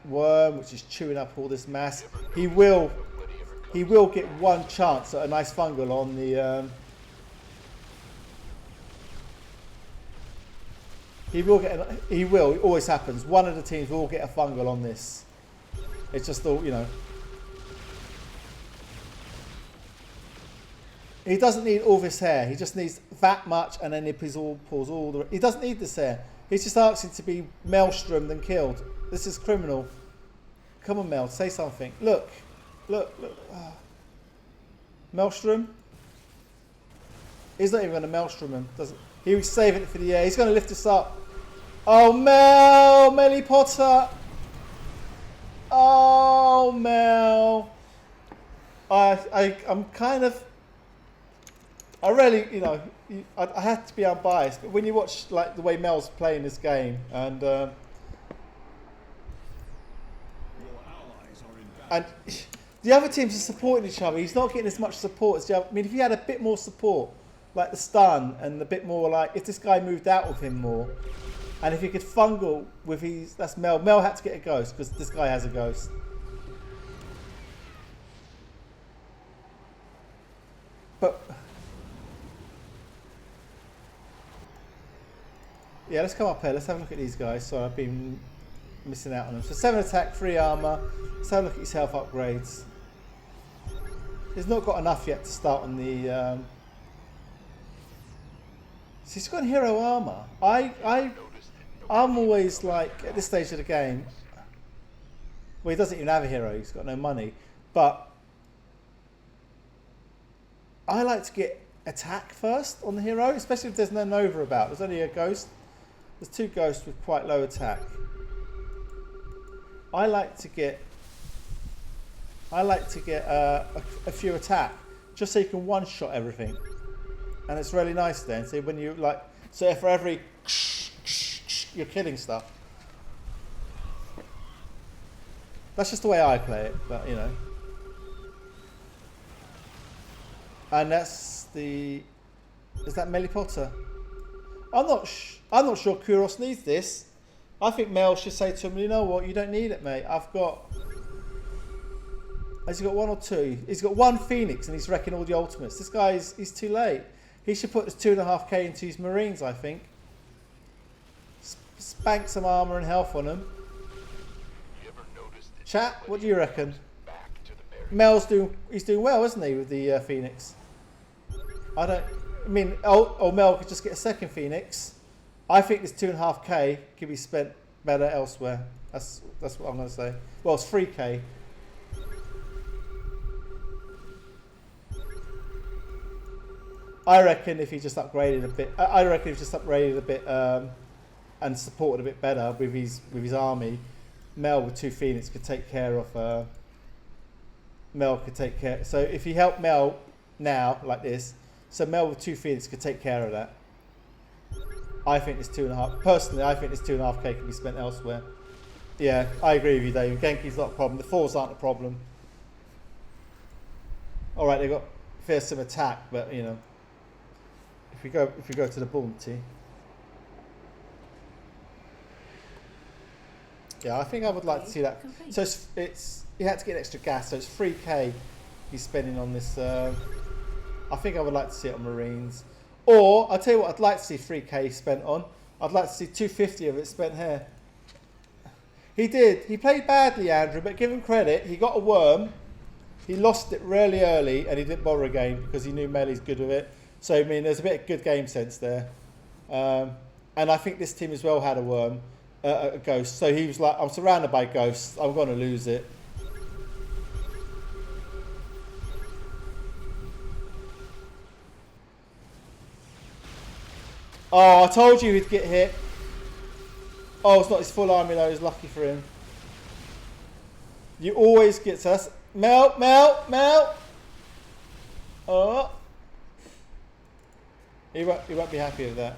worm which is chewing up all this mass. He will get one chance at a nice fungal on the. He will get. He will. It always happens. One of the teams will get a fungal on this. It's just all, you know. He doesn't need all this hair. He just needs that much, and then he pulls all the. He doesn't need this hair. He's just asking to be maelstromed and killed. This is criminal. Come on, Mel, say something. Look. Oh. Maelstrom. He's not even going to maelstrom him. He was saving it for the air. He's going to lift this up. Oh, Mel, Melli Potter. Oh, Mel. I'm kind of. I really, you know, I have to be unbiased, but when you watch like the way Mel's playing this game, and the other teams are supporting each other, he's not getting as much support as the other. I mean, if he had a bit more support, like the stun, and a bit more like if this guy moved out with him more, and if he could fungal with his, that's Mel. Mel had to get a ghost because this guy has a ghost. But. Yeah, let's come up here. Let's have a look at these guys. So I've been missing out on them. So 7 attack, 3 armor. Let's have a look at his health upgrades. He's not got enough yet to start on the. So he's got hero armor. I'm always like at this stage of the game. Well, he doesn't even have a hero. He's got no money. But I like to get attack first on the hero, especially if there's no Nova about. There's only a ghost. There's 2 ghosts with quite low attack. I like to get a few attack, just so you can one-shot everything, and it's really nice then. So when you like, so for every you're killing stuff. That's just the way I play it, but you know. And that's the. Is that Melli Potter? I'm not sure Kouros needs this. I think Mel should say to him, you know what, you don't need it, mate. I've got. Has he got 1 or 2? He's got 1 Phoenix and he's wrecking all the ultimates. This guy he's too late. He should put this 2.5k into his Marines, I think. Spank some armor and health on him. Chat, what do you reckon? Mel's doing well, isn't he, with the Phoenix? I mean, Mel could just get a second Phoenix. I think this 2.5k could be spent better elsewhere. That's what I'm going to say. Well, it's 3k. I reckon if he just upgraded a bit, and supported a bit better with his army, Mel with 2 Phoenix could take care of. So if he helped Mel now like this, so Mel with 2 Phoenix could take care of that. I think this 2.5. Personally, I think this 2.5k can be spent elsewhere. Yeah, I agree with you, Dave. Genki's not a problem. The 4s aren't a problem. All right, they got fearsome attack, but you know, if we go to the bounty. Yeah, I think I would like to see that. So it's he had to get extra gas, so it's 3k he's spending on this I think I would like to see it on Marines. Or, I'll tell you what I'd like to see 3k spent on. I'd like to see 250 of it spent here. He did. He played badly, Andrew, but give him credit. He got a worm. He lost it really early, and he didn't bother again because he knew Melli's good with it. So, I mean, there's a bit of good game sense there. And I think this team as well had a worm, a ghost. So he was like, I'm surrounded by ghosts. I'm going to lose it. Oh, I told you he'd get hit. Oh, it's not his full army though. It's lucky for him. You always get to us. Mel. Oh. He won't be happy with that.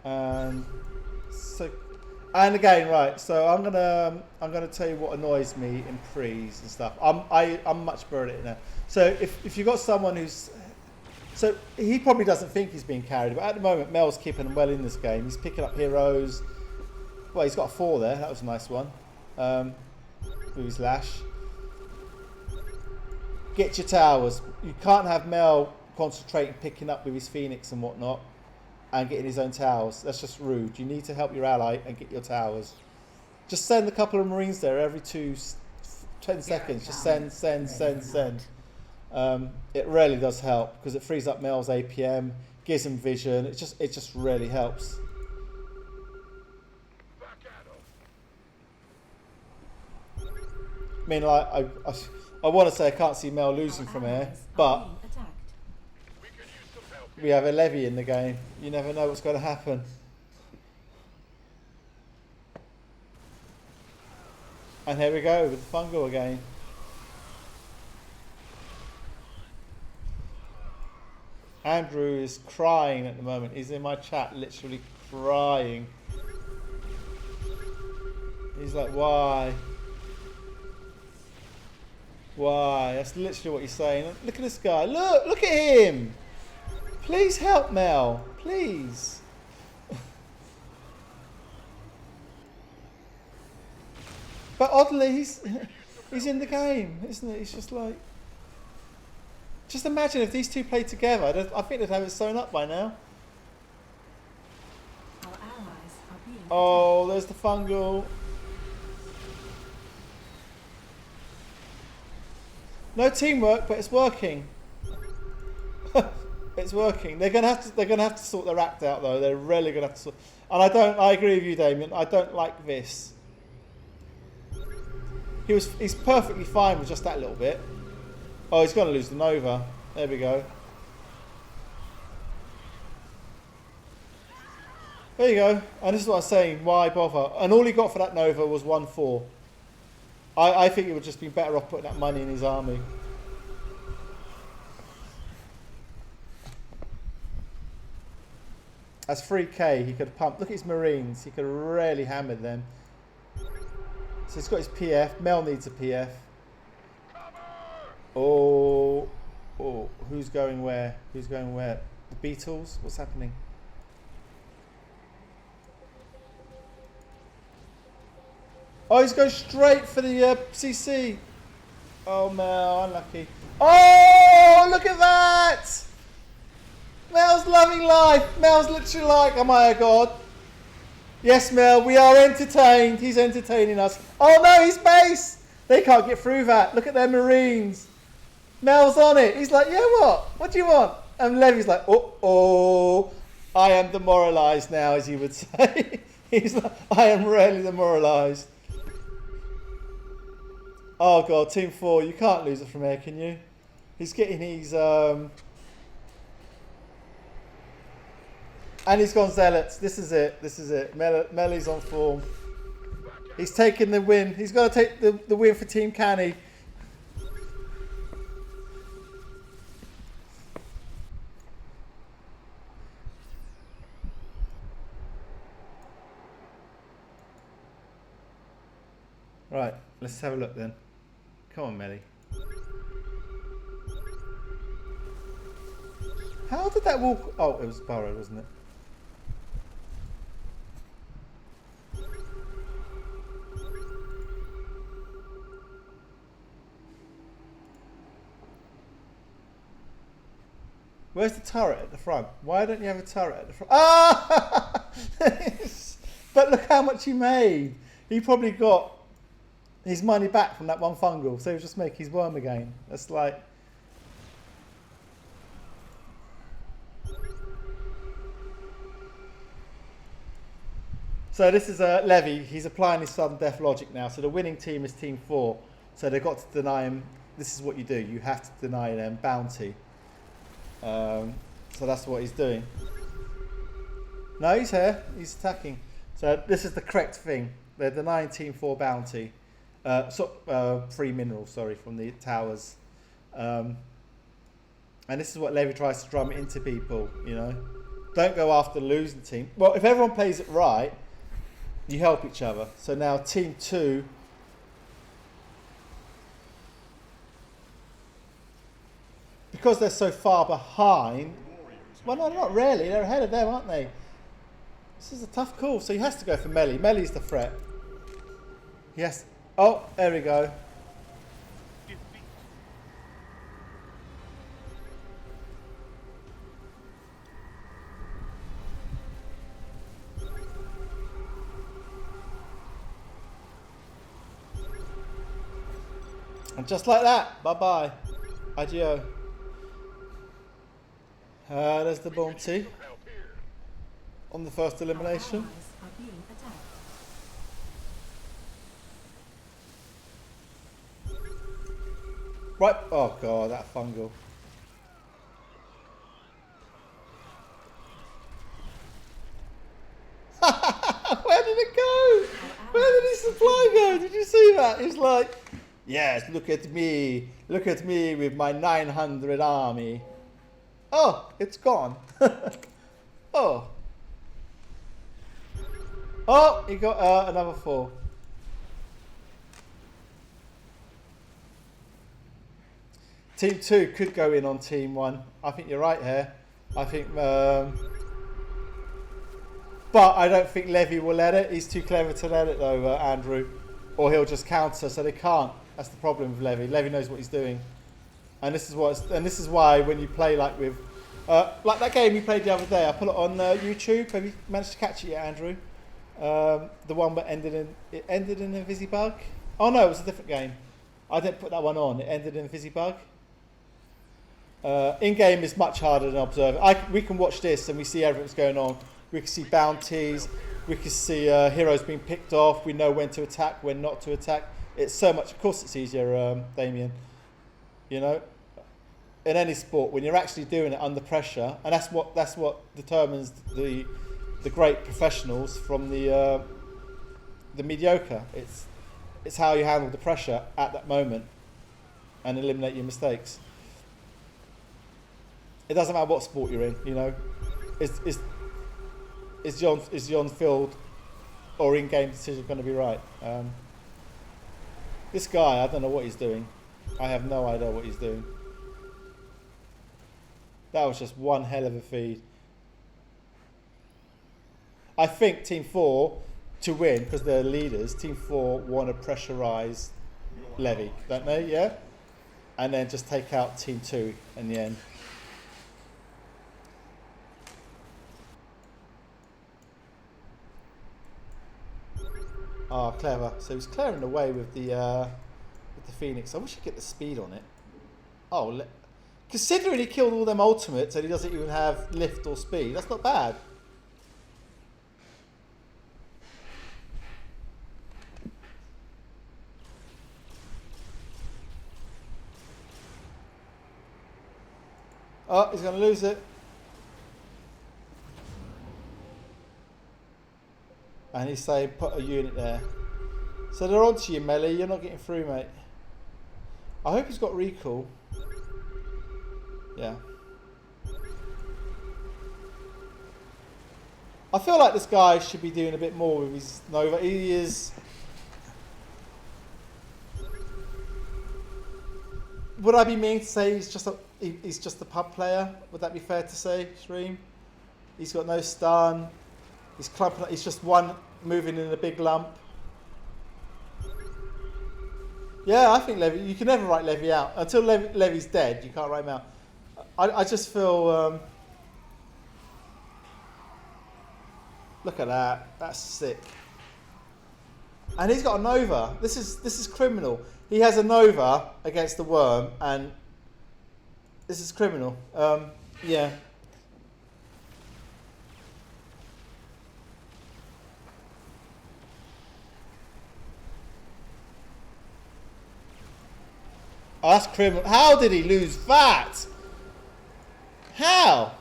And again, right. So I'm gonna tell you what annoys me in pre's and stuff. I'm much better at it now. So if you've got someone who's so he probably doesn't think he's being carried, but at the moment Mel's keeping him well in this game. He's picking up heroes. Well, he's got a 4 there. That was a nice one. With his lash. Get your towers. You can't have Mel concentrating, picking up with his Phoenix and whatnot, and getting his own towers. That's just rude. You need to help your ally and get your towers. Just send a couple of Marines there every 10 seconds. Just send. It really does help because it frees up Mel's APM, gives him vision. It just really helps. I mean, like, I want to say I can't see Mel losing from here, but we have a Levi in the game. You never know what's going to happen. And here we go with the fungal again. Andrew is crying at the moment. He's in my chat, literally crying. He's like, why? Why? That's literally what he's saying. Look at this guy. Look at him. Please help Mel. Please. But oddly, he's in the game, isn't it? He's just like... Just imagine if these two played together. I think they'd have it sewn up by now. Our allies are being Oh, there's the fungal. No teamwork, but it's working. It's working. They're gonna have to sort their act out though. They're really gonna have to sort. And I agree with you, Damien. I don't like this. He's perfectly fine with just that little bit. Oh, he's going to lose the Nova. There we go. There you go. And this is what I was saying. Why bother? And all he got for that Nova was 1-4. I think he would just be better off putting that money in his army. That's 3k. He could have pumped. Look at his Marines. He could have really hammered them. So he's got his PF. Mel needs a PF. Oh, who's going where? Who's going where? The Beatles? What's happening? Oh, he's going straight for the CC. Oh, Mel, unlucky. Oh, look at that! Mel's loving life. Mel's literally like, oh my God. Yes, Mel, we are entertained. He's entertaining us. Oh no, his base! They can't get through that. Look at their Marines. Mel's on it. He's like, yeah, what? What do you want? And Levy's like, oh, I am demoralised now, as he would say. He's like, I am really demoralised. Oh God, Team 4, you can't lose it from here, can you? He's getting his... And he's gone Zealots. This is it. Melli's on form. He's taking the win. He's got to take the win for Team Canny. Right, let's have a look then. Come on, Melli. How did that walk? Oh, it was Burrow, wasn't it? Where's the turret at the front? Why don't you have a turret at the front? Ah! But look how much he made. He probably got his money back from that one fungal, so he'll just make his worm again. That's like... So this is Levi. He's applying his sudden death logic now. So the winning team is team 4. So they've got to deny him. This is what you do. You have to deny them bounty. So that's what he's doing. No, he's here. He's attacking. So this is the correct thing. They're denying team 4 bounty. Free minerals, sorry, from the towers. And this is what Levi tries to drum into people, you know. Don't go after the losing team. Well, if everyone plays it right, you help each other. So now team 2... Because they're so far behind... Well, no, not really. They're ahead of them, aren't they? This is a tough call. So he has to go for Melli. Melli's the threat. Yes. Oh, there we go. And just like that, bye-bye. Adieu. There's the bounty on the first elimination. Allies are being attacked. Right. Oh god, that fungal. Where did it go? Where did his supply go? Did you see that? He's like, yes, look at me with my 900 army. Oh, it's gone. Oh. Oh, he got another 4. Team 2 could go in on team 1. I think you're right here. I think, but I don't think Levi will let it. He's too clever to let it though, Andrew. Or he'll just counter, so they can't. That's the problem with Levi. Levi knows what he's doing. And this is why when you play like with, like that game you played the other day, I put it on YouTube. Have you managed to catch it yet, Andrew? The one that ended in a Visibug. Oh no, it was a different game. I didn't put that one on. It ended in a Visibug. In game is much harder than observe. We can watch this and we see everything that's going on. We can see bounties. We can see heroes being picked off. We know when to attack, when not to attack. It's so much. Of course, it's easier, Damien. You know. In any sport, when you're actually doing it under pressure, and that's what determines the great professionals from the mediocre. It's how you handle the pressure at that moment and eliminate your mistakes. It doesn't matter what sport you're in, you know. Is the on-field or in-game decision going to be right? This guy, I don't know what he's doing. I have no idea what he's doing. That was just one hell of a feed. I think Team 4, to win, because they're leaders, Team 4 want to pressurise Levi, don't they? Yeah? And then just take out Team 2 in the end. Oh, clever. So he's clearing away with the Phoenix. I wish he'd get the speed on it. Oh, considering he killed all them ultimates and he doesn't even have lift or speed, that's not bad. Oh, he's going to lose it. And he's saying put a unit there. So they're on to you, Melli. You're not getting through, mate. I hope he's got recall. Yeah. I feel like this guy should be doing a bit more with his Nova. He is... Would I be mean to say he's just a pub player? Would that be fair to say, Stream? He's got no stun. He's clumping. He's just one moving in a big lump. Yeah, I think Levi. You can never write Levi out until Levi's dead. You can't write him out. I just feel. Look at that. That's sick. And he's got a Nova. This is criminal. He has a Nova against the Worm, and this is criminal. Yeah. Oh, that's criminal. How did he lose that? How?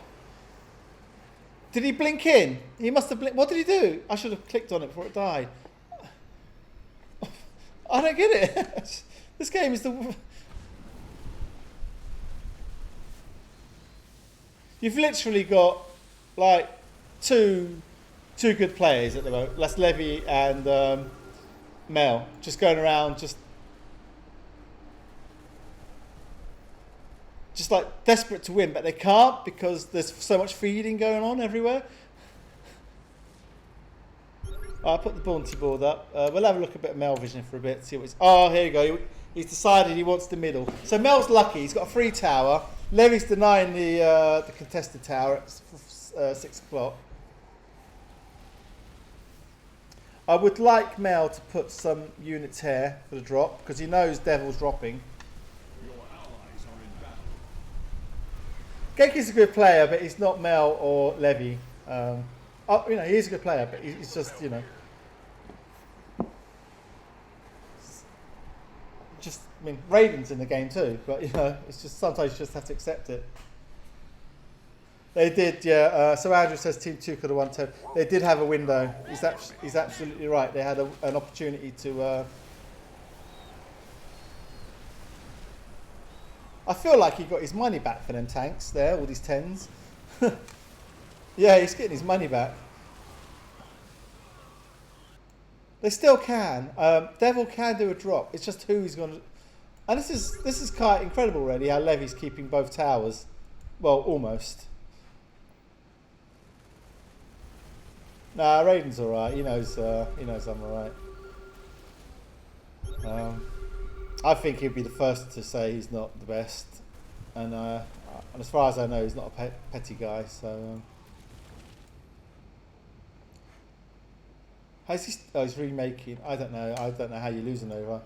Did he blink in? He must have blinked. What did he do? I should have clicked on it before it died. I don't get it. This game is the... You've literally got, like, two good players at the moment. That's Levi and Mel. Just going around, just like desperate to win, but they can't because there's so much feeding going on everywhere. I'll put the bounty board up. We'll have a look at a bit of Mel vision for a bit, see what it's... Oh, here you go. He's decided he wants the middle. So Mel's lucky. He's got a free tower. Levy's denying the contested tower at 6 o'clock. I would like Mel to put some units here for the drop because he knows Devil's dropping. Genki's a good player, but he's not Mel or Levi. You know, he is a good player, but he's just, you know, just. I mean, Raiden's in the game too, but you know, it's just sometimes you just have to accept it. They did, yeah. So Andrew says Team 2 could have won 10. They did have a window. He's absolutely right. They had an opportunity to. I feel like he got his money back for them tanks there, all these 10s. Yeah, he's getting his money back. They still can. Devil can do a drop. It's just who he's going to... And this is quite incredible, really, how Levy's keeping both towers. Well, almost. Nah, Raiden's all right. He knows I'm all right. I think he'd be the first to say he's not the best. And as far as I know, he's not a petty guy. So... he's remaking. I don't know how you lose a Nova.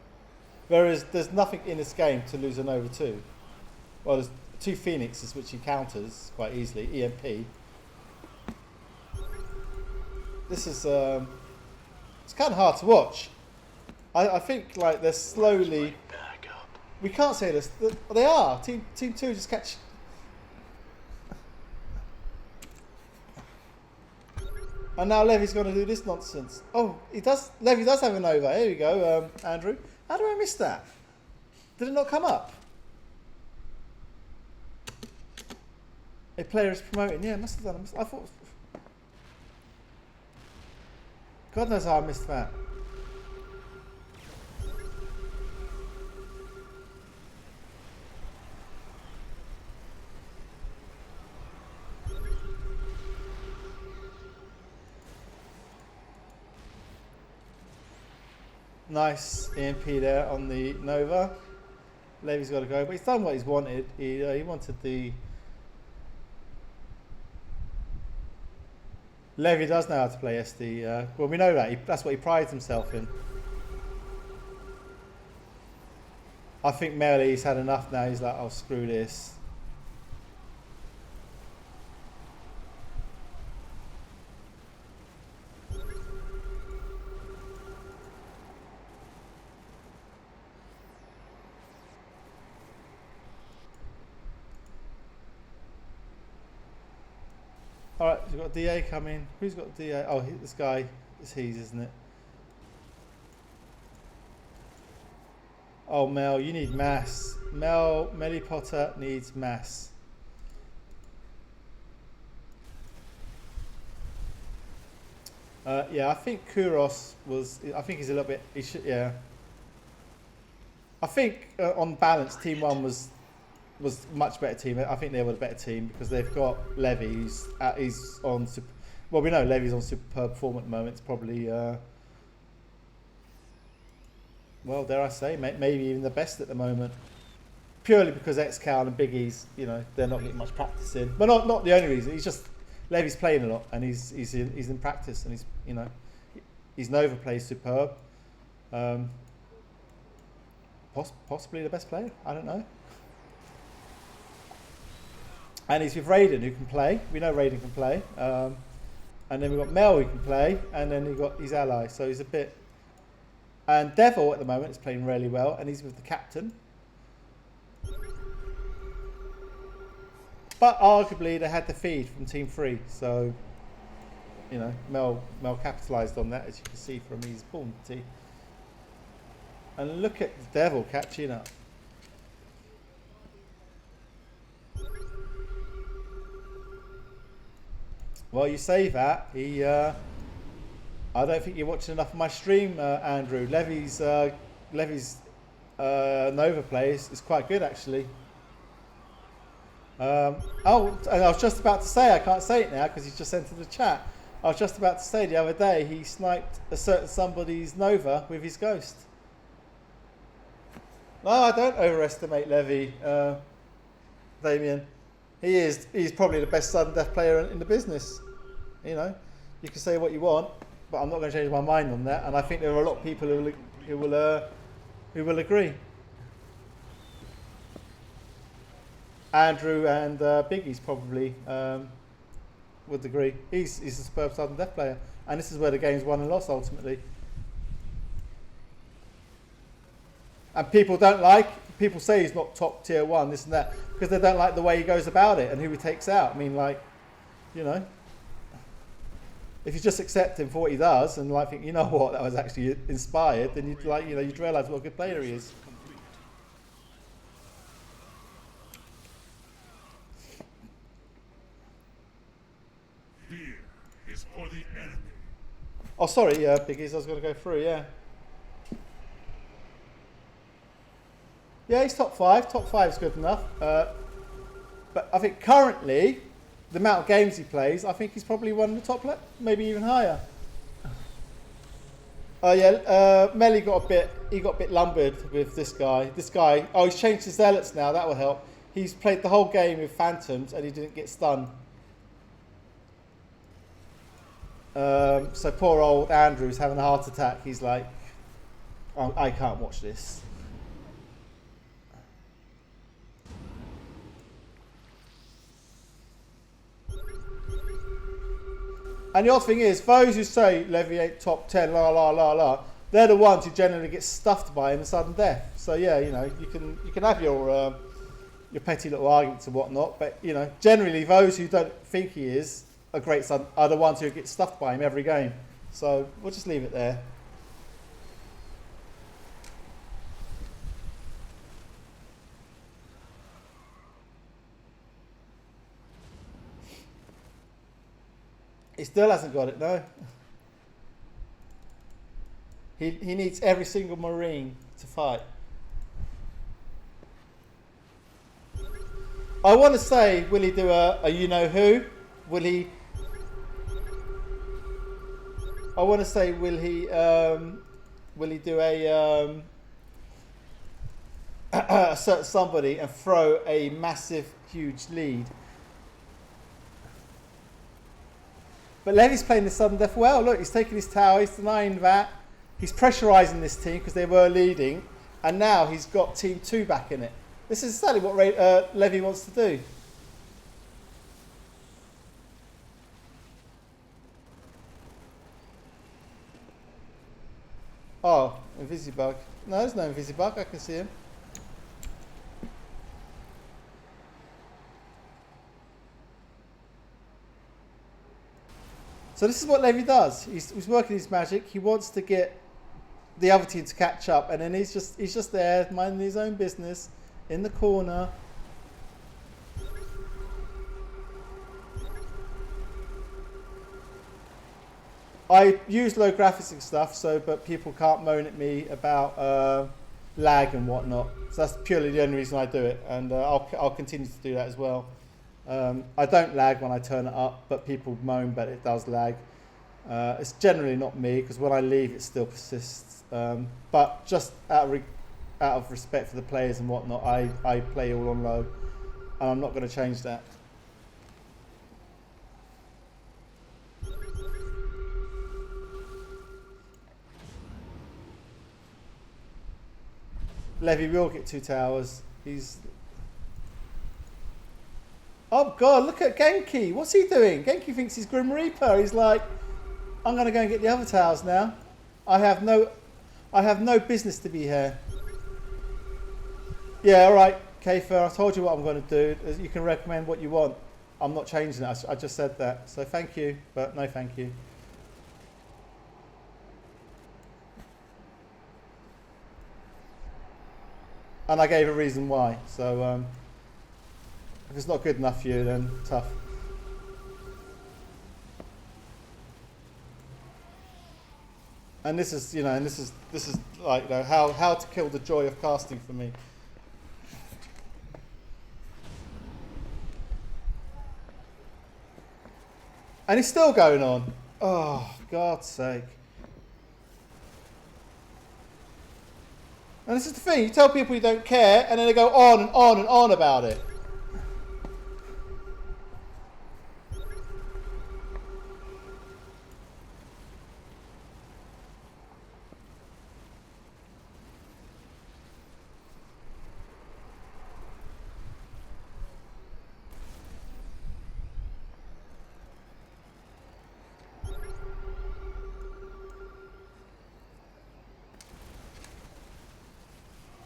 Whereas there's nothing in this game to lose a Nova to. Well, there's 2 Phoenixes which he counters quite easily. EMP. This is it's kind of hard to watch. I think like they're slowly. We can't say this. They are. Team 2 just catch. And now Levy's going to do this nonsense. Oh, Levy does have a Nova. Here we go, Andrew. How do I miss that? Did it not come up? A player is promoting. Yeah, must have done. I thought. God knows how I missed that. Nice EMP there on the Nova. Levy's got to go, but he's done what he's wanted. He wanted the... Levi does know how to play SD. Well, we know that. That's what he prides himself in. I think Melli's had enough now. He's like, oh, screw this. Alright, we've got DA coming. Who's got DA? Oh, this guy is his, isn't it? Oh, Mel, you need mass. Melli Potter needs mass. Yeah, I think Kouros was... I think he's a little bit... He should, yeah. I think, on balance, Team 1 was much better team. I think they were the better team because they've got Levi. He's on. Well, we know Levy's on superb form at the moment. It's probably, well, dare I say, maybe even the best at the moment. purely because XCal and Big E's, you know, they're not getting much practice in. But not the only reason. He's just Levy's playing a lot, and he's in practice, and he's, you know, his Nova plays superb. Possibly the best player. I don't know. And he's with Raiden, who can play. We know Raiden can play. And then we've got Mel, who can play, and then we've got his ally. So he's a bit. And Devil at the moment is playing really well, and he's with the captain. But arguably they had the feed from Team 3, so you know, Mel capitalised on that, as you can see from his pawn tee. And look at the Devil catching up. Well, you say that. I don't think you're watching enough of my stream, Andrew. Levy's Nova play is quite good, actually. And I was just about to say, I can't say it now because he's just entered the chat. I was just about to say the other day he sniped a certain somebody's Nova with his Ghost. No, I don't overestimate Levy, Damien. He's probably the best sudden death player in the business. You know, you can say what you want, but I'm not going to change my mind on that. And I think there are a lot of people who will agree. Andrew and Biggie's probably would agree. He's a superb sudden death player, and this is where the game's won and lost ultimately. And people say he's not top tier 1, this and that, because they don't like the way he goes about it and who he takes out. I mean, like, you know, if you just accept him for what he does and like think, you know what, that was actually inspired, then you'd realise what a good player he is. Fear is for the enemy. Oh, sorry, Biggies, I was going to go through, yeah. Yeah, he's top 5. Top 5 is good enough. But I think currently, the amount of games he plays, I think he's probably one of the top, maybe even higher. Oh yeah, Melli got a bit lumbered with this guy. Oh, he's changed his zealots now. That will help. He's played the whole game with phantoms and he didn't get stunned. So poor old Andrew's having a heart attack. He's like, oh, I can't watch this. And the odd thing is, those who say Levy ain't top 10, la la la la, they're the ones who generally get stuffed by him in sudden death. So yeah, you know, you can have your petty little arguments and whatnot, but you know, generally those who don't think he is a great son are the ones who get stuffed by him every game. So we'll just leave it there. He still hasn't got it, no. He needs every single Marine to fight. I want to say, will he do a you know who? Will he? I want to say, will he do a certain somebody and throw a massive, huge lead? But Levy's playing the sudden death well. Look, he's taking his tower, he's denying that. He's pressurising this team because they were leading. And now he's got Team 2 back in it. This is exactly what Levy wants to do. Oh, Invisibug. No, there's no Invisibug. I can see him. So this is what Levy does. He's working his magic. He wants to get the other team to catch up, and then he's just there minding his own business in the corner. I use low graphics and stuff, but people can't moan at me about lag and whatnot. So that's purely the only reason I do it, and I'll continue to do that as well. I don't lag when I turn it up, but people moan, but it does lag. It's generally not me, because when I leave it still persists. But just out of respect for the players and whatnot, I play all on low, and I'm not going to change that. Levi will get 2 towers. He's... Oh god, look at Genki. What's he doing? Genki thinks he's Grim Reaper. He's like, I'm going to go and get the other towers now. I have no business to be here. Yeah, alright, Keifer, I told you what I'm going to do. You can recommend what you want. I'm not changing it. I just said that. So thank you, but no thank you. And I gave a reason why. So if it's not good enough for you, then tough. And this is, you know, and this is like, you know, how to kill the joy of casting for me. And it's still going on. Oh, God's sake. And this is the thing, you tell people you don't care, and then they go on and on and on about it.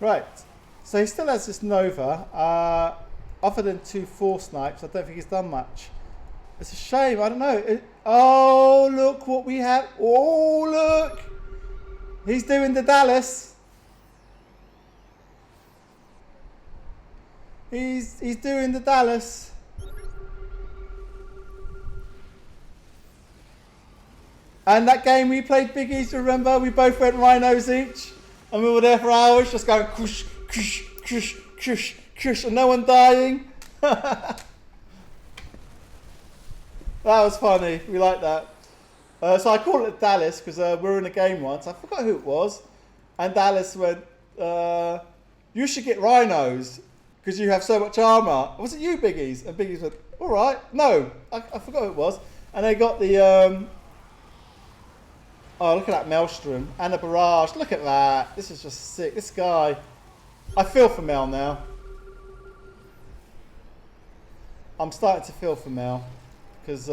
Right, so he still has this Nova. Other than 2 4 snipes, I don't think he's done much. It's a shame, I don't know. Oh, look what we have. Oh, look. He's doing the Dallas. He's doing the Dallas. And that game we played Big East, remember? We both went rhinos each. And we were there for hours just going kush, kush, kush, kush, kush, and no one dying. That was funny. We liked that. So I call it Dallas because we were in a game once. I forgot who it was. And Dallas went, you should get rhinos because you have so much armour. Was it you, Biggies? And Biggies went, all right. No, I forgot who it was. And they got the... Oh, look at that Maelstrom and a barrage. Look at that. This is just sick. This guy. I feel for Mel now. I'm starting to feel for Mel. Because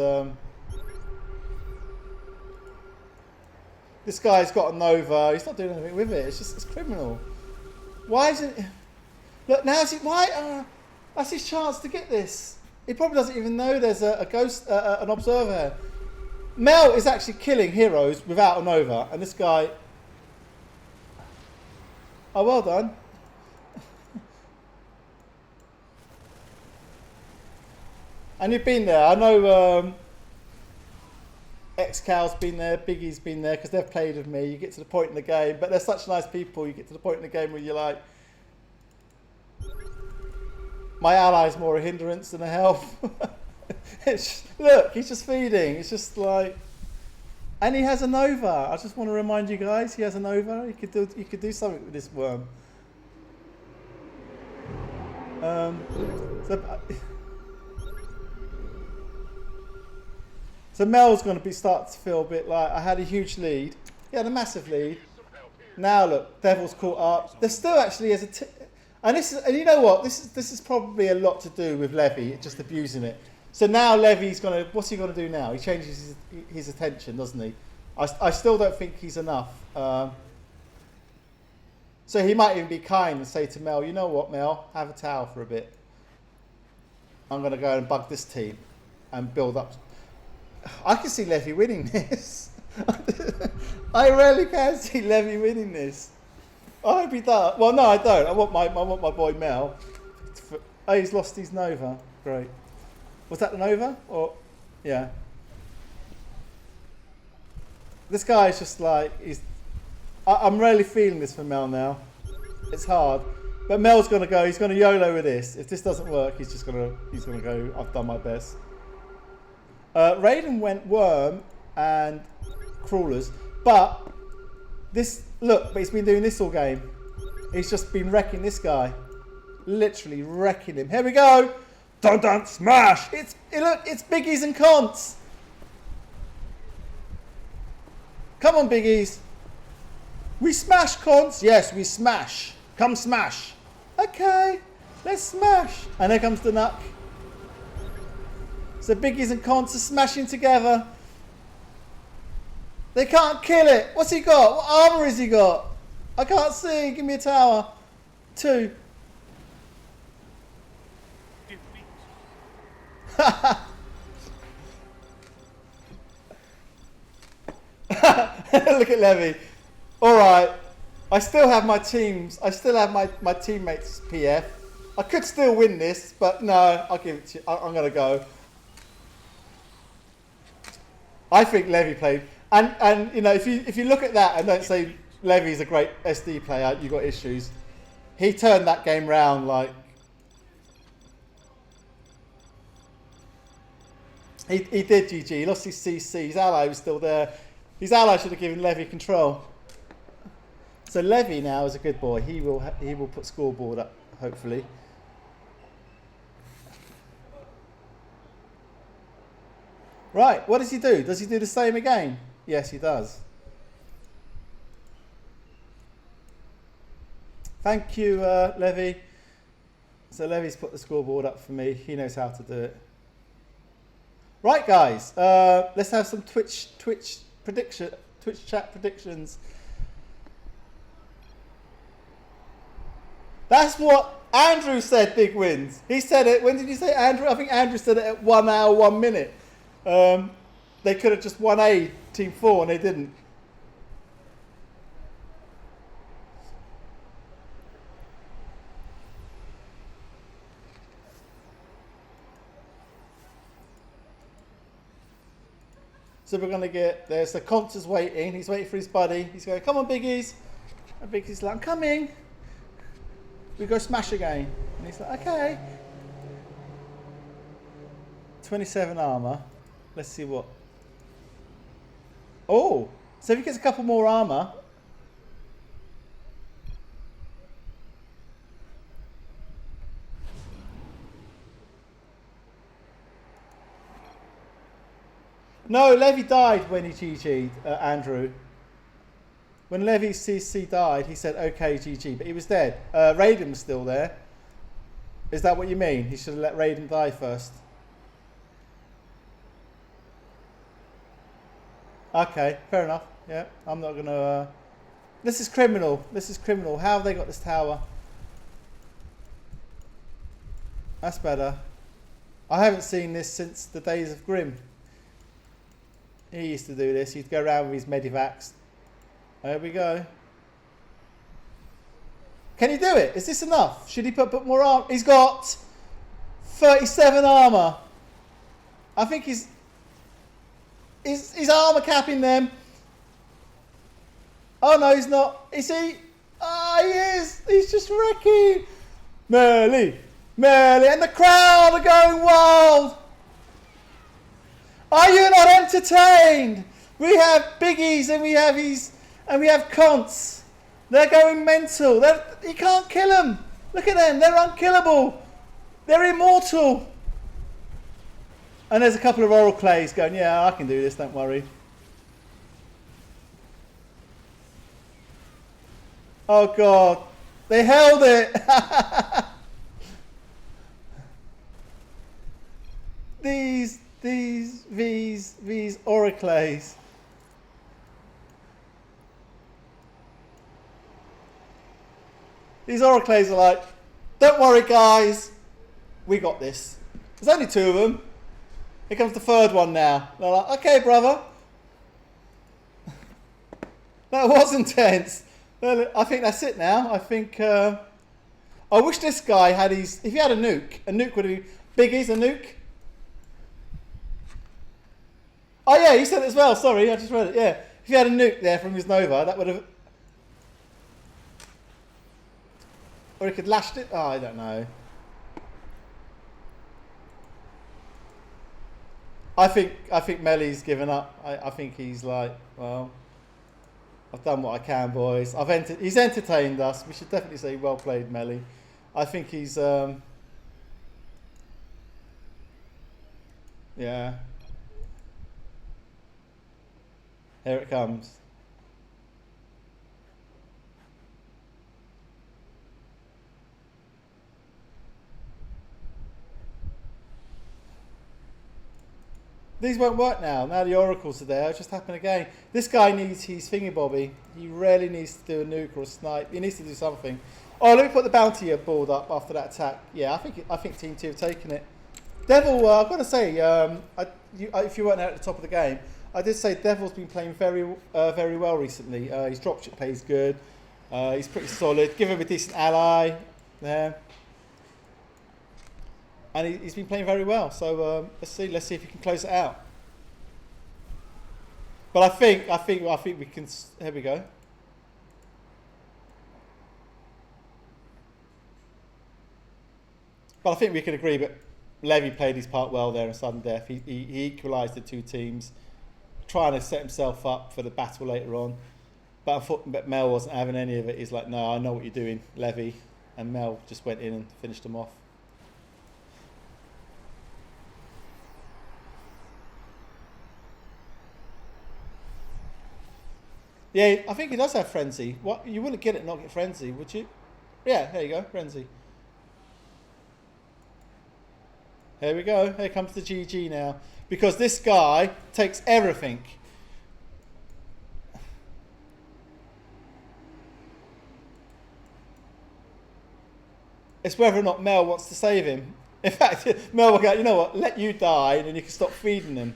this guy's got a Nova. He's not doing anything with it. It's just, it's criminal. Why isn't... Look, now's it... Why? That's his chance to get this. He probably doesn't even know there's a ghost, an observer here. Mel is actually killing heroes without a Nova, and this guy... Oh, well done. And you've been there. I know X-Cal's been there, Biggie's been there, because they've played with me. You get to the point in the game, but they're such nice people. You get to the point in the game where you're like... My ally's more a hindrance than a help. Look, he's just feeding. It's just like, and he has a Nova. I just want to remind you guys, he has a Nova. He could do something with this worm. So Mel's going to start to feel a bit like I had a huge lead. He had a massive lead. Now look, Devil's caught up. There's still actually as a and you know what? This is probably a lot to do with Levi just abusing it. So now Levy's going to, what's he going to do now? He changes his attention, doesn't he? I still don't think he's enough. So he might even be kind and say to Mel, you know what, Mel, have a towel for a bit. I'm going to go and bug this team and build up. I can see Levy winning this. I rarely can see Levy winning this. I hope he does. Well, no, I don't. I want my boy Mel. Oh, he's lost his Nova. Great. Was that the Nova? Or, yeah. This guy is just like, I'm really feeling this for Mel now. It's hard. But Mel's going to go, he's going to YOLO with this. If this doesn't work, he's going to go, I've done my best. Raiden went Worm and Crawlers. But he's been doing this all game. He's just been wrecking this guy. Literally wrecking him. Here we go. Dun smash. Look, it's biggies and cons. Come on, biggies. We smash, cons. Yes, we smash. Come smash. Okay, let's smash. And here comes the knuck. So biggies and cons are smashing together. They can't kill it. What's he got? What armor has he got? I can't see. Give me a tower. 2. Look at Levi. Alright. I still have my teams. I still have my teammates' PF. I could still win this, but no, I'll give it to you. I'm going to go. I think Levi played. And you know, if you look at that and don't say Levy's a great SD player, you got issues. He turned that game round like he did. GG. He lost his CC. His ally was still there. His ally should have given Levi control. So Levi now is a good boy. He will put scoreboard up hopefully. Right. What does he do? Does he do the same again? Yes, he does. Thank you, Levi. So Levi's put the scoreboard up for me. He knows how to do it. Right, guys. Let's have some Twitch chat predictions. That's what Andrew said. Big wins. He said it. When did you say, Andrew? I think Andrew said it at 1 hour 1 minute. They could have just won Team 4 and they didn't. So we're going to get, there's the Concer's waiting. He's waiting for his buddy. He's going, come on, biggies. And Biggie's like, I'm coming. We go smash again. And he's like, okay. 27 armor. Let's see what. Oh, so if he gets a couple more armor. No, Levi died when he GG'd, Andrew. When Levi's CC died, he said, okay, GG, but he was dead. Raiden was still there. Is that what you mean? He should have let Raiden die first. Okay, fair enough. Yeah, I'm not going to... This is criminal. This is criminal. How have they got this tower? That's better. I haven't seen this since the days of Grim. He used to do this. He'd go around with his medivacs. There we go. Can he do it? Is this enough? Should he put more armor? He's got 37 armor. I think he's armor capping them. Oh no, he's not. Is he? Ah, he is. He's just wrecking. Melli, and the crowd are going wild. Are you not entertained? We have biggies and we have cons. They're going mental. You can't kill them. Look at them. They're unkillable. They're immortal. And there's a couple of oral clays going, yeah, I can do this, don't worry. Oh, God. They held it. These oracles. These oracles are like, don't worry, guys. We got this. There's only 2 of them. Here comes the 3rd one now. They're like, okay, brother. That was intense. I think that's it now. I think... I wish this guy had his... If he had a nuke would have been... Biggie's a nuke. Oh, yeah, he said it as well. Sorry, I just read it. Yeah. If he had a nuke there from his Nova, that would have... Or he could lashed it. Oh, I don't know. I think Melli's given up. I think he's like, well... I've done what I can, boys. He's entertained us. We should definitely say well played, Melli. I think he's yeah. Here it comes. These won't work now. Now the oracles are there. It'll just happen again. This guy needs his thingy bobby. He really needs to do a nuke or a snipe. He needs to do something. Oh, let me put the bounty board up after that attack. Yeah, I think Team 2 have taken it. Devil, I've got to say, if you weren't out at the top of the game, I did say Devil's been playing very well recently. His dropship play is good. He's pretty solid. Give him a decent ally there. And he's been playing very well. So let's see if he can close it out. But I think we can. Here we go. But I think we can agree that Levi played his part well there in sudden death. He equalised the two teams, trying to set himself up for the battle later on. But Mel wasn't having any of it. He's like, no, I know what you're doing, Levi. And Mel just went in and finished him off. Yeah, I think he does have Frenzy. What, you wouldn't get it not get Frenzy, would you? Yeah, there you go, Frenzy. Here we go. Here comes the GG now. Because this guy takes everything. It's whether or not Mel wants to save him. In fact, Mel will go, you know what, let you die and then you can stop feeding him.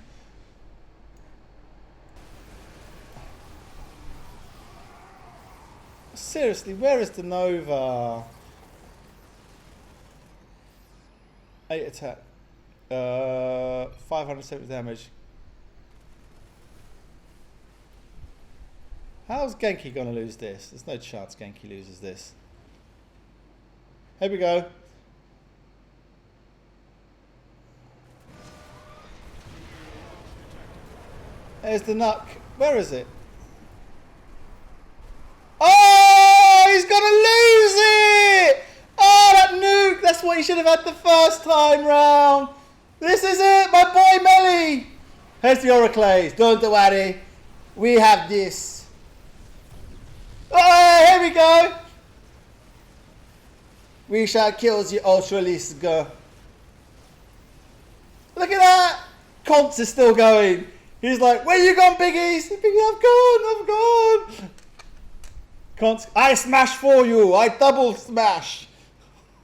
Seriously, where is the Nova? 8 attack. 570 damage. How's Genki going to lose this? There's no chance Genki loses this. Here we go. There's the Nuck. Where is it? Oh, he's going to lose it! Oh, that nuke! That's what he should have had the first time round. This is it, my boy Melli. Here's the Oracles. Don't worry. We have this. Oh, here we go. We shall kill the Ultralisk. Look at that. Conts is still going. He's like, where you gone, piggies? Piggy, I'm gone. Conts, I smash for you. I double smash.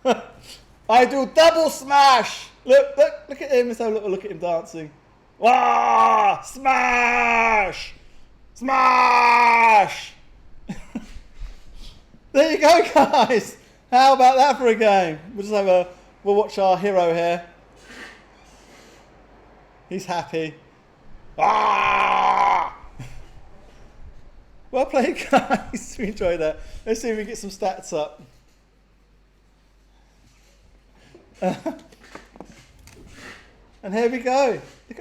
I do double smash. Look at him. Let's have a little look at him dancing. Wah! Smash! Smash! There you go, guys. How about that for a game? We'll watch our hero here. He's happy. Ah! Well played, guys. We enjoyed that. Let's see if we get some stats up. And here we go. Look at